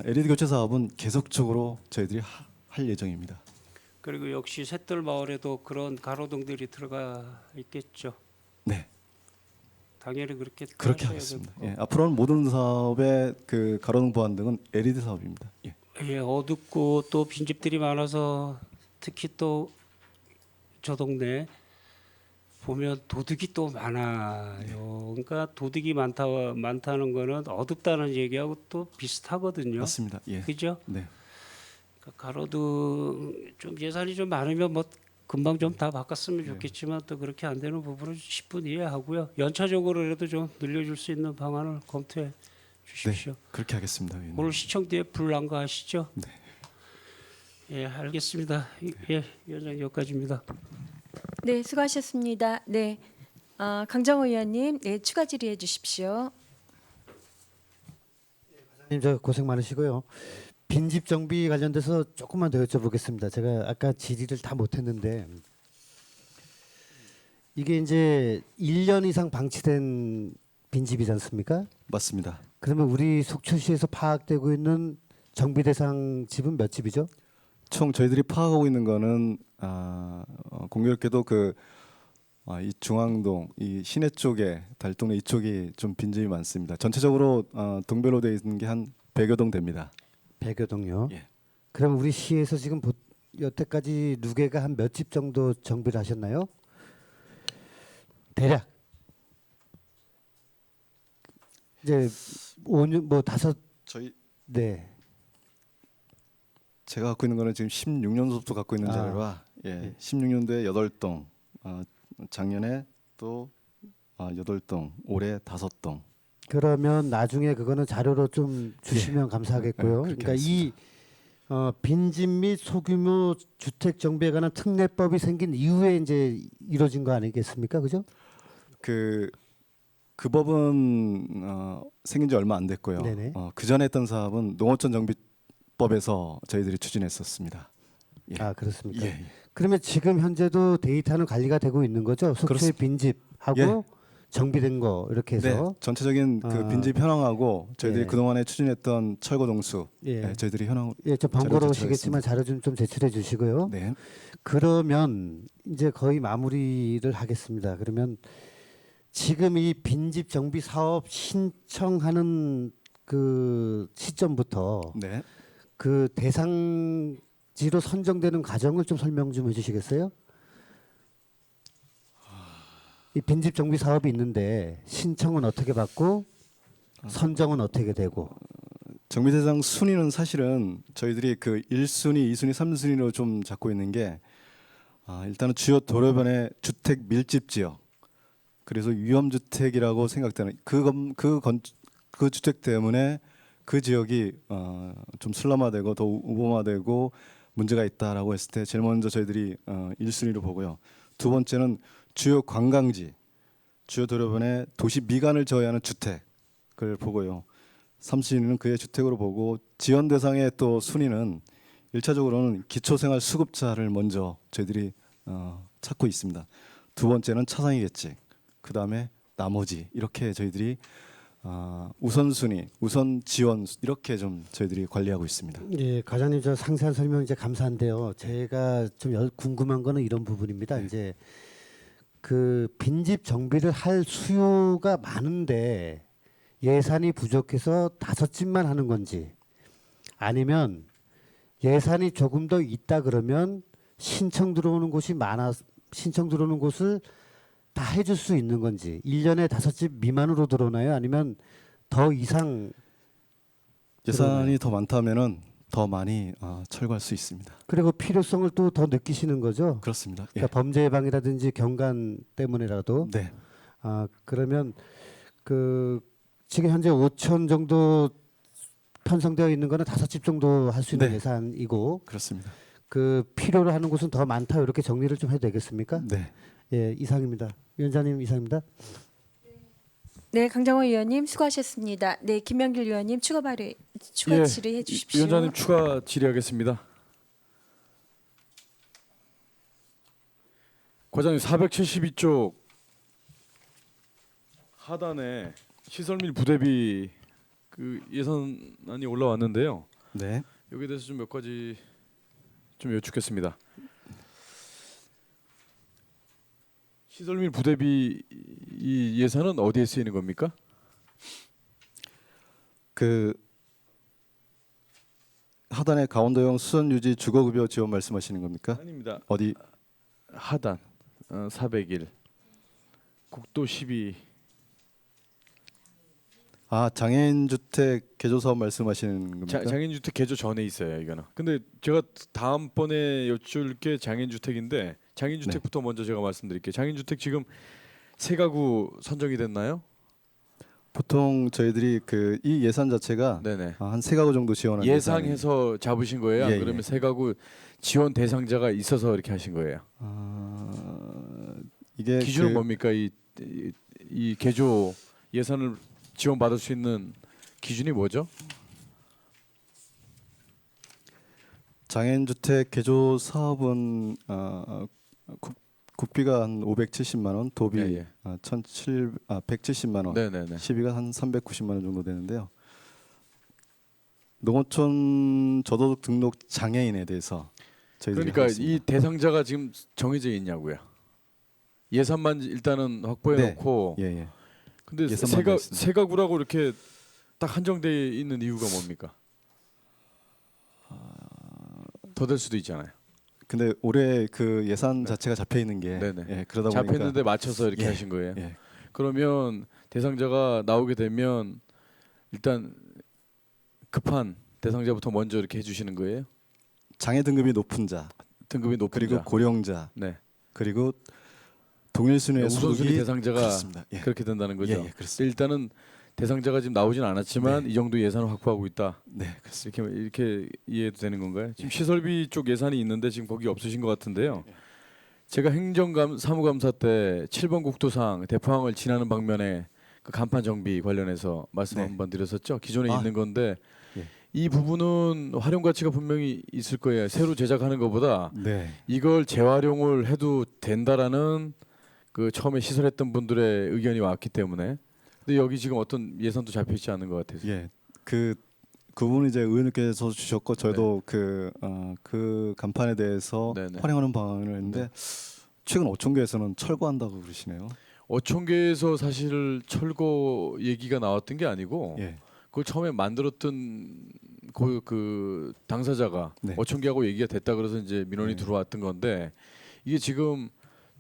LED 교체 사업은 계속적으로 저희들이 할 예정입니다. 그리고 역시 샛들 마을에도 그런 가로등들이 들어가 있겠죠. 네, 당연히 그렇게 그렇게 하셔야 하겠습니다. 되고. 예, 앞으로는 모든 사업의 그 가로등 보안 등은 LED 사업입니다. 예. 예, 어둡고 또 빈집들이 많아서 특히 또 저 동네 보면 도둑이 또 많아요. 그러니까 도둑이 많다는 거는 어둡다는 얘기하고 또 비슷하거든요. 맞습니다. 예. 그죠? 네. 그러니까 가로등 좀 예산이 좀 많으면 뭐 금방 좀 다 바꿨으면 네. 좋겠지만 또 그렇게 안 되는 부분은 10분 이해하고요. 연차적으로라도 좀 늘려줄 수 있는 방안을 검토해 주십시오. 그렇게 하겠습니다. 위원님. 오늘 시청 뒤에 불난 거 아시죠? 네. 예, 알겠습니다. 예, 위원장 여기까지입니다. 네, 수고하셨습니다. 네, 강정호 의원님, 네, 추가 질의해 주십시오. 님, 저 고생 많으시고요. 빈집 정비 관련돼서 조금만 더 여쭤보겠습니다. 제가 아까 질의를 다 못했는데 이게 이제 1년 이상 방치된 빈집이지 않습니까? 맞습니다. 그러면 우리 속초시에서 파악되고 있는 정비 대상 집은 몇 집이죠? 총 저희들이 파악하고 있는 거는 공교롭게도 이 중앙동, 이 시내 쪽에 달동네 이쪽이 좀 빈집이 많습니다. 전체적으로 동별로 되어 있는 게 한 100여 동 됩니다. 100여 동요. 예. 그럼 우리 시에서 지금 여태까지 누계가 한 몇 집 정도 정비를 하셨나요? 대략 이제 5년 뭐 다섯 저희 네. 제가 갖고 있는 거는 지금 16년도부터 갖고 있는 아. 자료라 예. 16년도에 8동, 작년에 또 8동, 올해 5동. 그러면 나중에 그거는 자료로 좀 주시면 감사하겠고요. 그렇게 그러니까 이 빈집 및 소규모 주택 정비에 관한 특례법이 생긴 이후에 이제 이루어진 거 아니겠습니까, 그죠? 그 법은 생긴 지 얼마 안 됐고요. 네네. 그 전에 했던 사업은 농어촌 정비법에서 저희들이 추진했었습니다. 예. 아 그렇습니까? 예, 예. 그러면 지금 현재도 데이터는 관리가 되고 있는 거죠? 속초의 그렇습니다. 빈집하고 예. 정비된 거 이렇게 해서 네, 전체적인 그 빈집 현황하고 저희들이 예. 그동안에 추진했던 철거 동수, 예. 저희들이 현황. 예, 좀 번거로우시겠지만 자료 좀 제출해 주시고요. 네, 그러면 이제 거의 마무리를 하겠습니다. 그러면 지금 이 빈집 정비 사업 신청하는 그 시점부터 네. 그 대상지로 선정되는 과정을 좀 설명 좀 해주시겠어요? 이 빈집 정비 사업이 있는데 신청은 어떻게 받고 선정은 어떻게 되고? 정비 대상 순위는 사실은 저희들이 그 1순위, 2순위, 3순위로 좀 잡고 있는 게 일단은 주요 도로변의 주택 밀집 지역, 그래서 위험 주택이라고 생각되는 그 주택 때문에 그 지역이 좀 슬럼화되고 더 우범화되고 문제가 있다라고 했을 때 제일 먼저 저희들이 1순위로 보고요. 두 번째는 주요 관광지, 주요 도로변의 도시 미관을 저해하는 주택을 보고요. 3순위는 그의 주택으로 보고 지원 대상의 또 순위는 1차적으로는 기초생활 수급자를 먼저 저희들이 찾고 있습니다. 두 번째는 차상위계층, 그 다음에 나머지 이렇게 저희들이 우선순위, 우선 지원 이렇게 좀 저희들이 관리하고 있습니다. 예, 과장님 저 상세한 설명 이제 감사한데요. 제가 좀 궁금한 거는 이런 부분입니다. 이제 그 빈집 정비를 할 수요가 많은데 예산이 부족해서 5집만 하는 건지 아니면 예산이 조금 더 있다 그러면 신청 들어오는 곳이 많아 신청 들어오는 곳을 다 해줄 수 있는 건지 1년에 5집 미만으로 들어오나요? 아니면 더 이상 예산이 더 많다면은 더 많이 철거할 수 있습니다. 그리고 필요성을 또 더 느끼시는 거죠? 그렇습니다. 예. 그러니까 범죄 예방이라든지 경관 때문에라도 네, 그러면 그 지금 현재 5천 정도 편성되어 있는 거는 5집 정도 할 수 있는 네. 예산이고 그렇습니다. 그 필요로 하는 곳은 더 많다 이렇게 정리를 좀 해도 되겠습니까? 네. 예, 이상입니다. 위원장님 이상입니다. 네, 강정호 의원님 수고하셨습니다. 네, 김명길 의원님 추가 예, 질의해 주십시오. 위원장님 추가 질의하겠습니다. 과장님 472쪽 하단에 시설 및 부대비 그 예산안이 올라왔는데요. 네. 여기에 대해서 좀 몇 가지 좀 여쭙겠습니다. 시설 및 부대비 이 예산은 어디에 쓰이는 겁니까? 그 하단의 강원도형 수선 유지 주거급여 지원 말씀하시는 겁니까? 아닙니다. 어디? 하단 401 국도 12 아, 장애인 주택 개조 사업 말씀하시는 겁니까? 장애인 주택 개조 전에 있어요 이거는. 근데 제가 다음번에 여쭐 게 장애인 주택인데 장애인 주택부터 먼저 제가 말씀드릴게요. 장애인 주택 지금 세 가구 선정이 됐나요? 보통 저희들이 그 이 예산 자체가 네네. 한 세 가구 정도 지원하는 예상해서 잡으신 거예요? 안 예, 그러면 예. 세 가구 지원 대상자가 있어서 이렇게 하신 거예요? 이게 기준은 그 뭡니까? 이 개조 예산을 지원받을 수 있는 기준이 뭐죠? 장애인 주택 개조 사업은 국비가 한 570만 원, 도비 예, 예. 170만 원, 네네네. 시비가 한 390만 원 정도 되는데요. 농어촌 저소득 등록 장애인에 대해서 저희들이 그러니까 하고 있습니다. 이 대상자가 지금 정해져 있냐고요. 예산만 일단은 확보해 네. 놓고 예, 예. 근데 예산만 돼 있습니다. 세 가구라고 이렇게 딱 한정돼 있는 이유가 뭡니까? 더 될 수도 있잖아요. 근데 올해 그 예산 자체가 잡혀 있는 게 네네. 예, 그러다 보니까 잡혔는데 맞춰서 이렇게 예, 하신 거예요. 예. 그러면 대상자가 나오게 되면 일단 급한 대상자부터 먼저 이렇게 해주시는 거예요. 장애 등급이 높은 자, 등급이 높은 그리고 자. 고령자, 네. 그리고 동일 순위의 우선순위 소득이 대상자가 그렇습니다. 예. 그렇게 된다는 거죠. 예, 예, 그렇습니다. 일단은 대상자가 지금 나오진 않았지만 이 정도 예산을 확보하고 있다. 네, 그렇습니다. 이렇게 이해도 되는 건가요? 지금 시설비 쪽 예산이 있는데 지금 거기 없으신 것 같은데요. 제가 사무감사 때 7번 국도상 대포항을 지나는 방면에 그 간판 정비 관련해서 말씀 네. 한번 드렸었죠. 기존에 아. 있는 건데 예. 이 부분은 활용 가치가 분명히 있을 거예요. 새로 제작하는 것보다 네. 이걸 재활용을 해도 된다라는 그 처음에 시설했던 분들의 의견이 왔기 때문에. 근데 여기 지금 어떤 예산도 잡혀 있지 않은 것 같아서. 예. 그 부분 이제 의원님께서 주셨고 저희도 그 간판에 대해서 네네. 활용하는 방안을 했는데 최근 어촌계에서는 철거한다고 그러시네요. 어촌계에서 사실 철거 얘기가 나왔던 게 아니고 예. 그걸 처음에 만들었던 그 당사자가 네. 어촌계하고 얘기가 됐다 그래서 이제 민원이 네. 들어왔던 건데 이게 지금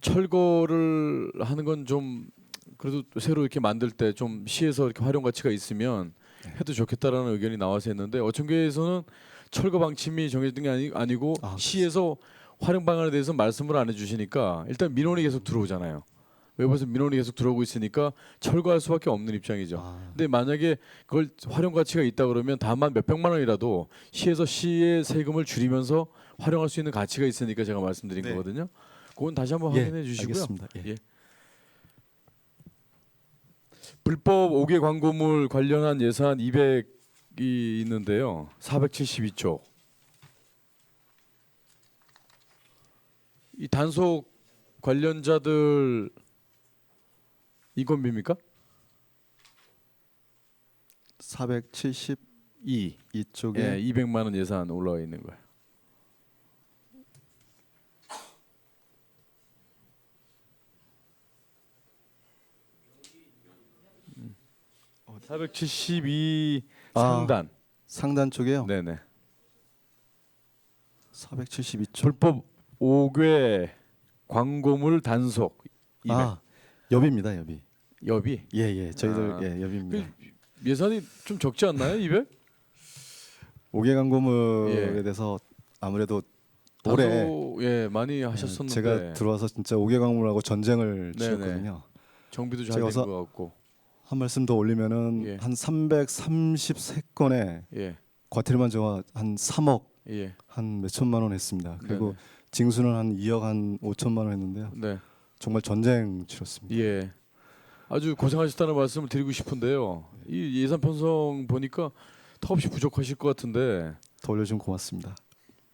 철거를 하는 건 좀 그래도 새로 이렇게 만들 때 좀 시에서 이렇게 활용 가치가 있으면 해도 좋겠다라는 의견이 나와서 했는데 어촌계에서는 철거 방침이 정해진 게 아니고 시에서 활용 방안에 대해서 말씀을 안 해주시니까 일단 민원이 계속 들어오잖아요. 외부에서 민원이 계속 들어오고 있으니까 철거할 수밖에 없는 입장이죠. 근데 만약에 그걸 활용 가치가 있다 그러면 다만 몇백만 원이라도 시에서 시의 세금을 줄이면서 활용할 수 있는 가치가 있으니까 제가 말씀드린 네. 거거든요. 그건 다시 한번 예, 확인해 주시고요. 알겠습니다. 예. 예. 불법 5개 광고물 관련한 예산 200이 있는데요. 472조. 이 단속 관련자들 인건비입니까? 472쪽에 예, 200만 원 예산 올라와 있는 거예요. 음. 472 상단. 상단 쪽에요. 네네. 472쪽. 불법 5개 광고물 단속 200. 여비입니다, 여비. 여비. 예, 예. 저희들 아. 예, 여비입니다. 예산이 좀 적지 않나요? 200? 5개 광고물에 예. 대해서 아무래도 올해 다소 예 많이 하셨었는데 제가 들어와서 진짜 5개 광고물하고 전쟁을 네네. 치렀거든요. 정비도 잘 제가 된 것 같고 한 말씀 더 올리면은 예. 한 333건에 예 과태료만 제가 한 3억 예. 한 몇천만 원 했습니다. 그리고 네네. 징수는 한 2억 한 5천만 원 했는데요. 네. 정말 전쟁 치렀습니다. 예. 아주 고생하셨다는 말씀을 드리고 싶은데요. 이 예산 편성 보니까 턱없이 부족하실 것 같은데 더 올려주면 고맙습니다.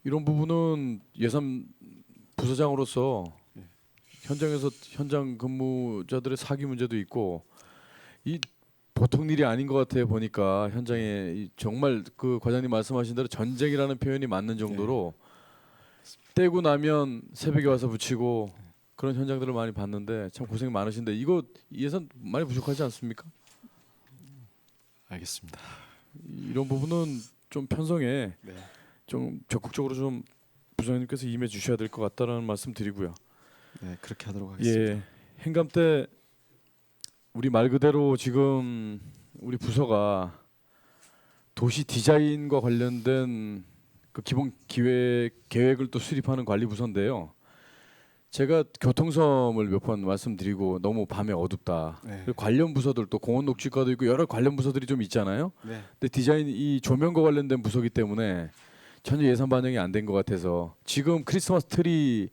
이런 부분은 예산 부서장으로서 현장에서 현장 근무자들의 사기 문제도 있고 이 보통 일이 아닌 것 같아요. 보니까 현장에 정말 그 과장님 말씀하신 대로 전쟁이라는 표현이 맞는 정도로 떼고 나면 새벽에 와서 붙이고 그런 현장들을 많이 봤는데 참 고생 많으신데 이거 예산 많이 부족하지 않습니까? 알겠습니다. 이런 부분은 좀 편성에 네. 좀 적극적으로 좀 부장님께서 임해 주셔야 될 것 같다라는 말씀 드리고요. 네, 그렇게 하도록 하겠습니다. 예, 행감 때 우리 말 그대로 지금 우리 부서가 도시 디자인과 관련된 그 기본 계획을 또 수립하는 관리 부서인데요. 제가 교통섬을 몇 번 말씀드리고 너무 밤에 어둡다. 네. 그리고 관련 부서들 또 공원녹지과도 있고 여러 관련 부서들이 좀 있잖아요. 네. 근데 디자인 이 조명과 관련된 부서기 때문에 전혀 예산 반영이 안 된 것 같아서 지금 크리스마스 트리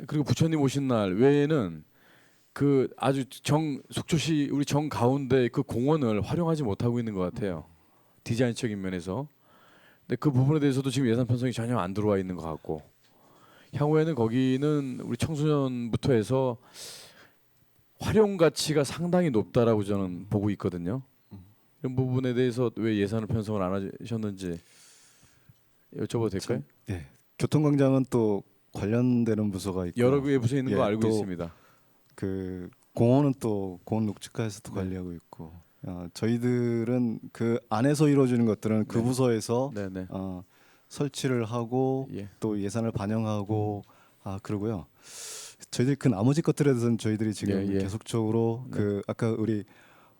그리고 부처님 오신 날 외에는 그 아주 속초시 우리 정 가운데 그 공원을 활용하지 못하고 있는 것 같아요. 디자인적인 면에서. 근데 그 부분에 대해서도 지금 예산 편성이 전혀 안 들어와 있는 것 같고 향후에는 거기는 우리 청소년부터 해서 활용 가치가 상당히 높다라고 저는 보고 있거든요. 이런 부분에 대해서 왜 예산을 편성을 안 하셨는지 여쭤봐도 될까요? 네. 교통광장은 또 관련되는 부서가 있고 여러 개의 부서에 있는 거 예, 알고 또 있습니다. 그 공원은 또 공원녹지과에서도 관리하고 있고 저희들은 그 안에서 이루어지는 것들은 그 네. 부서에서 네네. 설치를 하고 예. 또 예산을 반영하고 그러고요. 저희들 그 나머지 것들에 대해서는 저희들이 지금 예, 예. 계속적으로 네. 그 아까 우리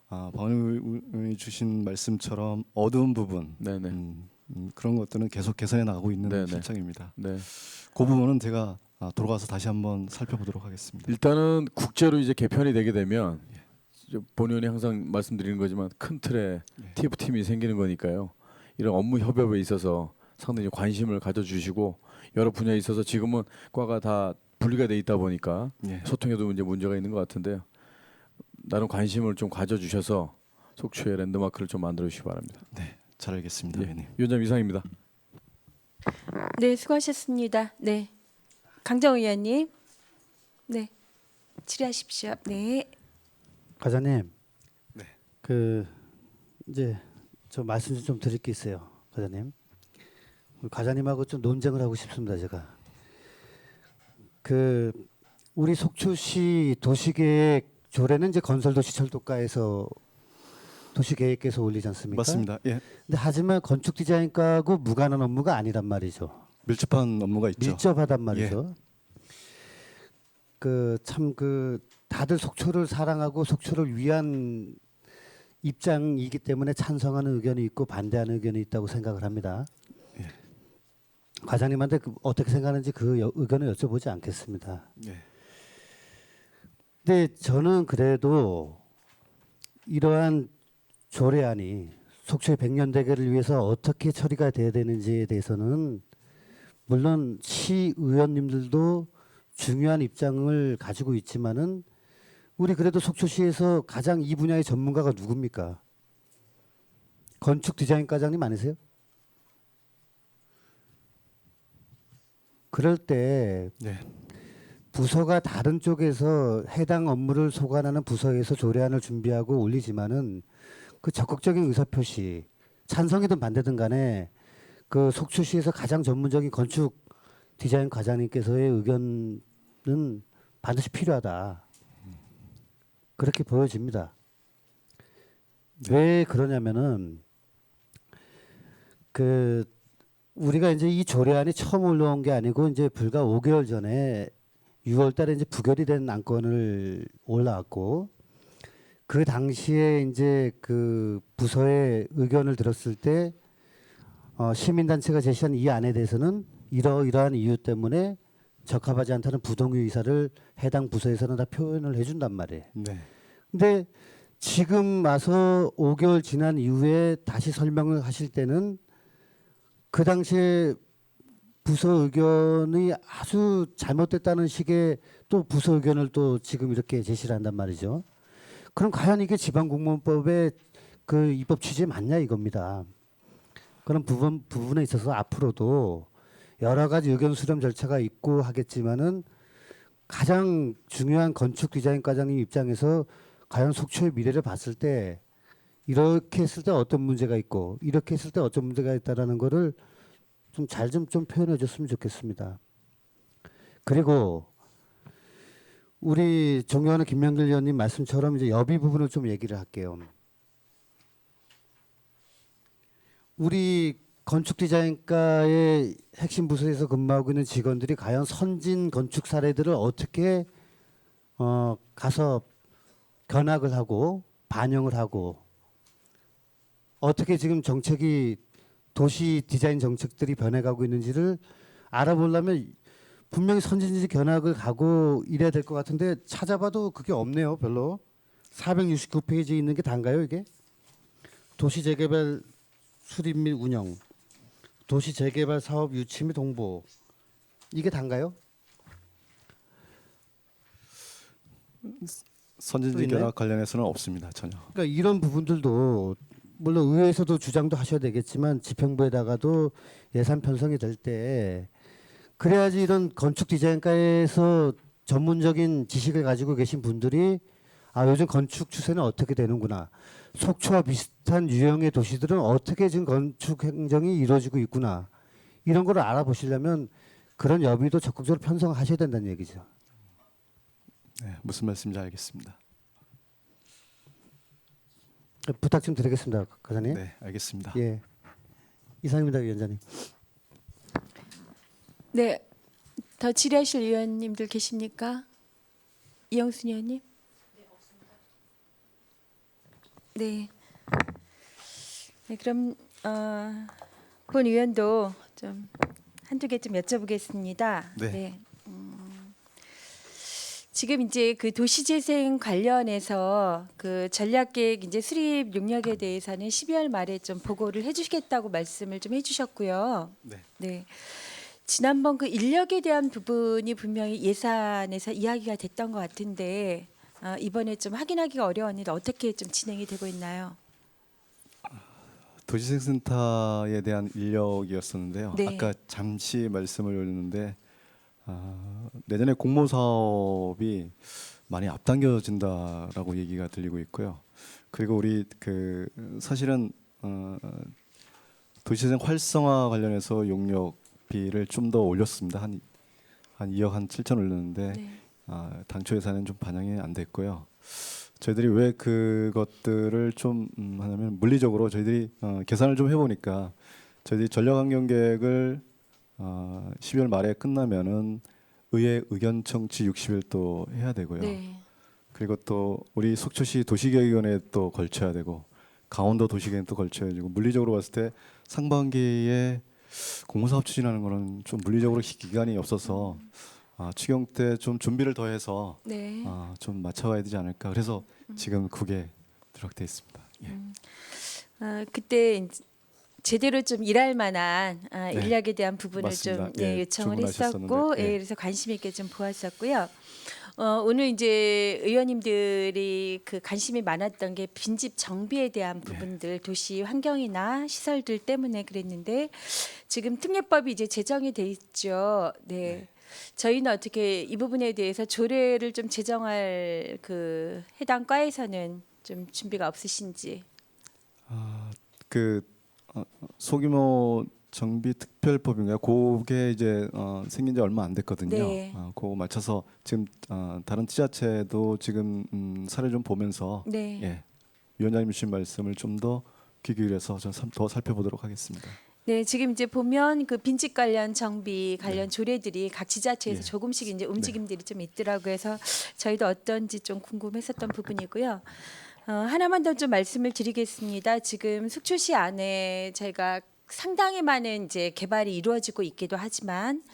박원님이 주신 말씀처럼 어두운 부분 네네. 그런 것들은 계속 개선해 나가고 있는 네네. 실정입니다. 네. 그 부분은 제가 돌아가서 다시 한번 살펴보도록 하겠습니다. 일단은 국제로 이제 개편이 되게 되면 본의원이 항상 말씀드리는 거지만 큰 틀에 TF 팀이 생기는 거니까요. 이런 업무 협업에 있어서 상당히 관심을 가져주시고 여러 분야에 있어서 지금은 과가 다 분리가 돼 있다 보니까 예. 소통에도 이제 문제가 있는 것 같은데요. 나름 관심을 좀 가져주셔서 속초의 랜드마크를 좀 만들어 주시기 바랍니다. 네, 잘 알겠습니다, 예. 의원님. 위원장 이상입니다. 네, 수고하셨습니다. 네, 강정 의원님, 네, 질의하십시오. 네, 과장님. 네. 그 이제 저 말씀 좀 드릴 게 있어요, 과장님. 우리 과장님하고 좀 논쟁을 하고 싶습니다, 제가. 그 우리 속초시 도시계획 조례는 이제 건설도시철도과에서 도시계획께서 올리지 않습니까? 맞습니다. 예, 근데 하지만 건축디자인과하고 무관한 업무가 아니란 말이죠. 밀접한 업무가 있죠. 밀접하단 말이죠. 그 참 다들 속초를 사랑하고 속초를 위한 입장이기 때문에 찬성하는 의견이 있고 반대하는 의견이 있다고 생각을 합니다. 예. 과장님한테 어떻게 생각하는지 그 의견을 여쭤보지 않겠습니다. 예. 근데 저는 그래도 이러한 조례안이 속초의 백년대계를 위해서 어떻게 처리가 돼야 되는지에 대해서는 물론 시의원님들도 중요한 입장을 가지고 있지만은 우리 그래도 속초시에서 가장 이 분야의 전문가가 누굽니까? 건축 디자인과장님 아니세요? 그럴 때 네. 부서가 다른 쪽에서 해당 업무를 소관하는 부서에서 조례안을 준비하고 올리지만은 그 적극적인 의사표시, 찬성이든 반대든 간에 그 속초시에서 가장 전문적인 건축 디자인 과장님께서의 의견은 반드시 필요하다. 그렇게 보여집니다. 왜 그러냐면은 그 우리가 이제 이 조례안이 처음 올라온 게 아니고 이제 불과 5개월 전에 6월달에 이제 부결이 된 안건을 올라왔고 그 당시에 이제 그 부서의 의견을 들었을 때 시민단체가 제시한 이 안에 대해서는 이러이러한 이유 때문에 적합하지 않다는 부동의 의사를 해당 부서에서는 다 표현을 해준단 말이에요. 네. 근데 지금 와서 5개월 지난 이후에 다시 설명을 하실 때는 그 당시에 부서 의견이 아주 잘못됐다는 식의 또 부서 의견을 또 지금 이렇게 제시를 한단 말이죠. 그럼 과연 이게 지방공무원법의 그 입법 취지에 맞냐 이겁니다. 그런 부분에 있어서 앞으로도 여러 가지 의견 수렴 절차가 있고 하겠지만은 가장 중요한 건축 디자인과장님 입장에서 과연 속초의 미래를 봤을 때 이렇게 했을 때 어떤 문제가 있고 이렇게 했을 때 어떤 문제가 있다라는 거를 좀 잘 좀 표현해 줬으면 좋겠습니다. 그리고 우리 존경하는 김명길 의원님 말씀처럼 이제 여비 부분을 좀 얘기를 할게요. 우리 건축 디자인과의 핵심 부서에서 근무하고 있는 직원들이 과연 선진 건축 사례들을 어떻게 가서 견학을 하고 반영을 하고 어떻게 지금 정책이 도시 디자인 정책들이 변해가고 있는지를 알아보려면 분명히 선진지 견학을 가고 이래야 될 것 같은데 찾아봐도 그게 없네요. 별로. 469페이지에 있는 게 단가요 이게? 도시 재개발 수립 및 운영, 도시 재개발 사업 유치 및 홍보 이게 단가요? 선진지 있나요? 견학 관련해서는 없습니다. 전혀. 그러니까 이런 부분들도 물론 의회에서도 주장도 하셔야 되겠지만 집행부에다가도 예산 편성이 될 때 그래야지 이런 건축 디자인과에서 전문적인 지식을 가지고 계신 분들이 아 요즘 건축 추세는 어떻게 되는구나. 속초와 비슷한 유형의 도시들은 어떻게 지금 건축 행정이 이루어지고 있구나. 이런 거를 알아보시려면 그런 여비도 적극적으로 편성하셔야 된다는 얘기죠. 네, 무슨 말씀인지 알겠습니다. 부탁 좀 드리겠습니다, 과장님. 네, 알겠습니다. 예, 이상입니다, 위원장님. 네, 더 질의하실 위원님들 계십니까? 이영순 의원님? 네. 네, 그럼 본 의원도 좀 한두 개 좀 여쭤보겠습니다. 네. 지금 이제 그 도시재생 관련해서 그 전략계획 이제 수립 용역에 대해서는 12월 말에 좀 보고를 해주시겠다고 말씀을 좀 해주셨고요. 네. 네. 지난번 그 인력에 대한 부분이 분명히 예산에서 이야기가 됐던 것 같은데 이번에 좀 확인하기가 어려웠는데 어떻게 좀 진행이 되고 있나요? 도시생센터에 대한 인력이었었는데요. 네. 아까 잠시 말씀을 올렸는데 내년에 공모 사업이 많이 앞당겨진다라고 얘기가 들리고 있고요. 그리고 우리 그 사실은 도시재생 활성화 관련해서 용역비를 좀 더 올렸습니다. 한 2억 한 7천 올렸는데 네. 당초 예산은 좀 반영이 안 됐고요. 저희들이 왜 그것들을 좀 하냐면 물리적으로 저희들이 계산을 좀 해보니까 저희들이 전략환경계획을 12월 말에 끝나면은 의회 의견 청취 60일 또 해야 되고요. 네. 그리고 또 우리 속초시 도시계획위원회에 또 걸쳐야 되고 강원도 도시계획 또 걸쳐야 되고 물리적으로 봤을 때 상반기에 공모사업 추진하는 거는 좀 물리적으로 기간이 없어서 추경 때 좀 준비를 더 해서 네. 좀 맞춰가야 되지 않을까. 그래서 지금 국에 누락돼 있습니다. 예. 그때 이제 제대로 좀 일할 만한 인력에 대한 부분을 맞습니다. 좀 예, 요청을 주문하셨었는데, 했었고 예. 그래서 관심 있게 좀 보았었고요. 오늘 이제 의원님들이 그 관심이 많았던 게 빈집 정비에 대한 부분들 도시 환경이나 시설들 때문에 그랬는데 지금 특례법이 이제 제정이 돼 있죠. 네. 저희는 어떻게 이 부분에 대해서 조례를 좀 제정할 그 해당 과에서는 좀 준비가 없으신지. 그 소규모 정비 특별법인가요? 그게 이제 생긴 지 얼마 안 됐거든요. 네. 그거 맞춰서 지금 다른 지자체도 지금 사례 좀 보면서 네. 예, 위원장님 주신 말씀을 좀 더 귀 기울여서 더 살펴보도록 하겠습니다. 네, 지금 이제 보면 그 빈집 관련 정비 관련 조례들이 각 지자체에서 예. 조금씩 이제 움직임들이 좀 있더라고요. 그래서 저희도 어떤지 좀 궁금했었던 부분이고요. 하나만 더 좀 말씀을 드리겠습니다. 지금 속초시 안에 저희가 상당히 많은 이제 개발이 이루어지고 있기도 하지만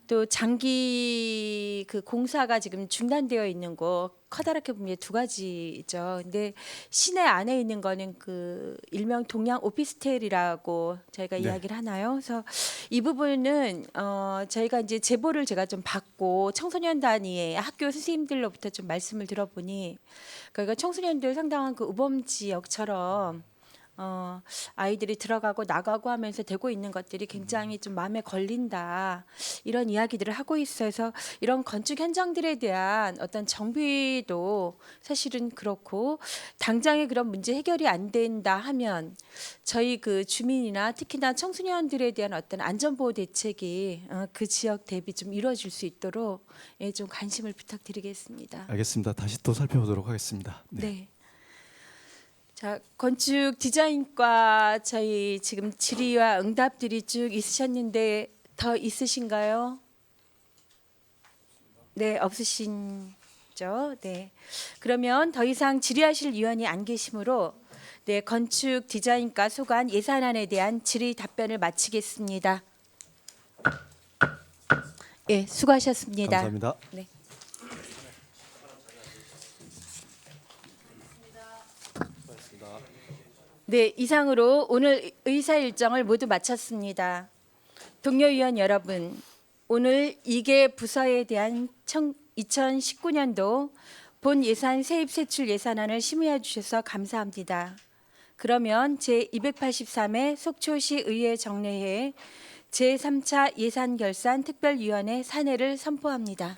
또 장기 그 공사가 지금 중단되어 있는 곳 커다랗게 보면 두 가지죠. 근데 시내 안에 있는 거는 그 일명 동양 오피스텔이라고 저희가 네. 이야기를 하나요? 그래서 이 부분은 저희가 이제 제보를 제가 좀 받고 청소년 단위의 학교 선생님들로부터 좀 말씀을 들어보니 그러니까 청소년들 상당한 그 우범 지역처럼 아이들이 들어가고 나가고 하면서 되고 있는 것들이 굉장히 좀 마음에 걸린다 이런 이야기들을 하고 있어서 이런 건축 현장들에 대한 어떤 정비도 사실은 그렇고 당장에 그런 문제 해결이 안 된다 하면 저희 그 주민이나 특히나 청소년들에 대한 어떤 안전보호 대책이 그 지역 대비 좀 이루어질 수 있도록 예, 좀 관심을 부탁드리겠습니다. 알겠습니다. 다시 또 살펴보도록 하겠습니다. 네. 자, 건축 디자인과 저희 지금 질의와 응답들이 쭉 있으셨는데 더 있으신가요? 네, 없으신죠. 네. 그러면 더 이상 질의하실 위원이 안 계시므로 네, 건축 디자인과 소관 예산안에 대한 질의 답변을 마치겠습니다. 예, 수고하셨습니다. 감사합니다. 네. 네, 이상으로 오늘 의사 일정을 모두 마쳤습니다. 동료 위원 여러분, 오늘 2개 부서에 대한 2019년도 본 예산 세입 세출 예산안을 심의해 주셔서 감사합니다. 그러면 제283회 속초시 의회 정례회 제3차 예산결산 특별위원회 산회를 선포합니다.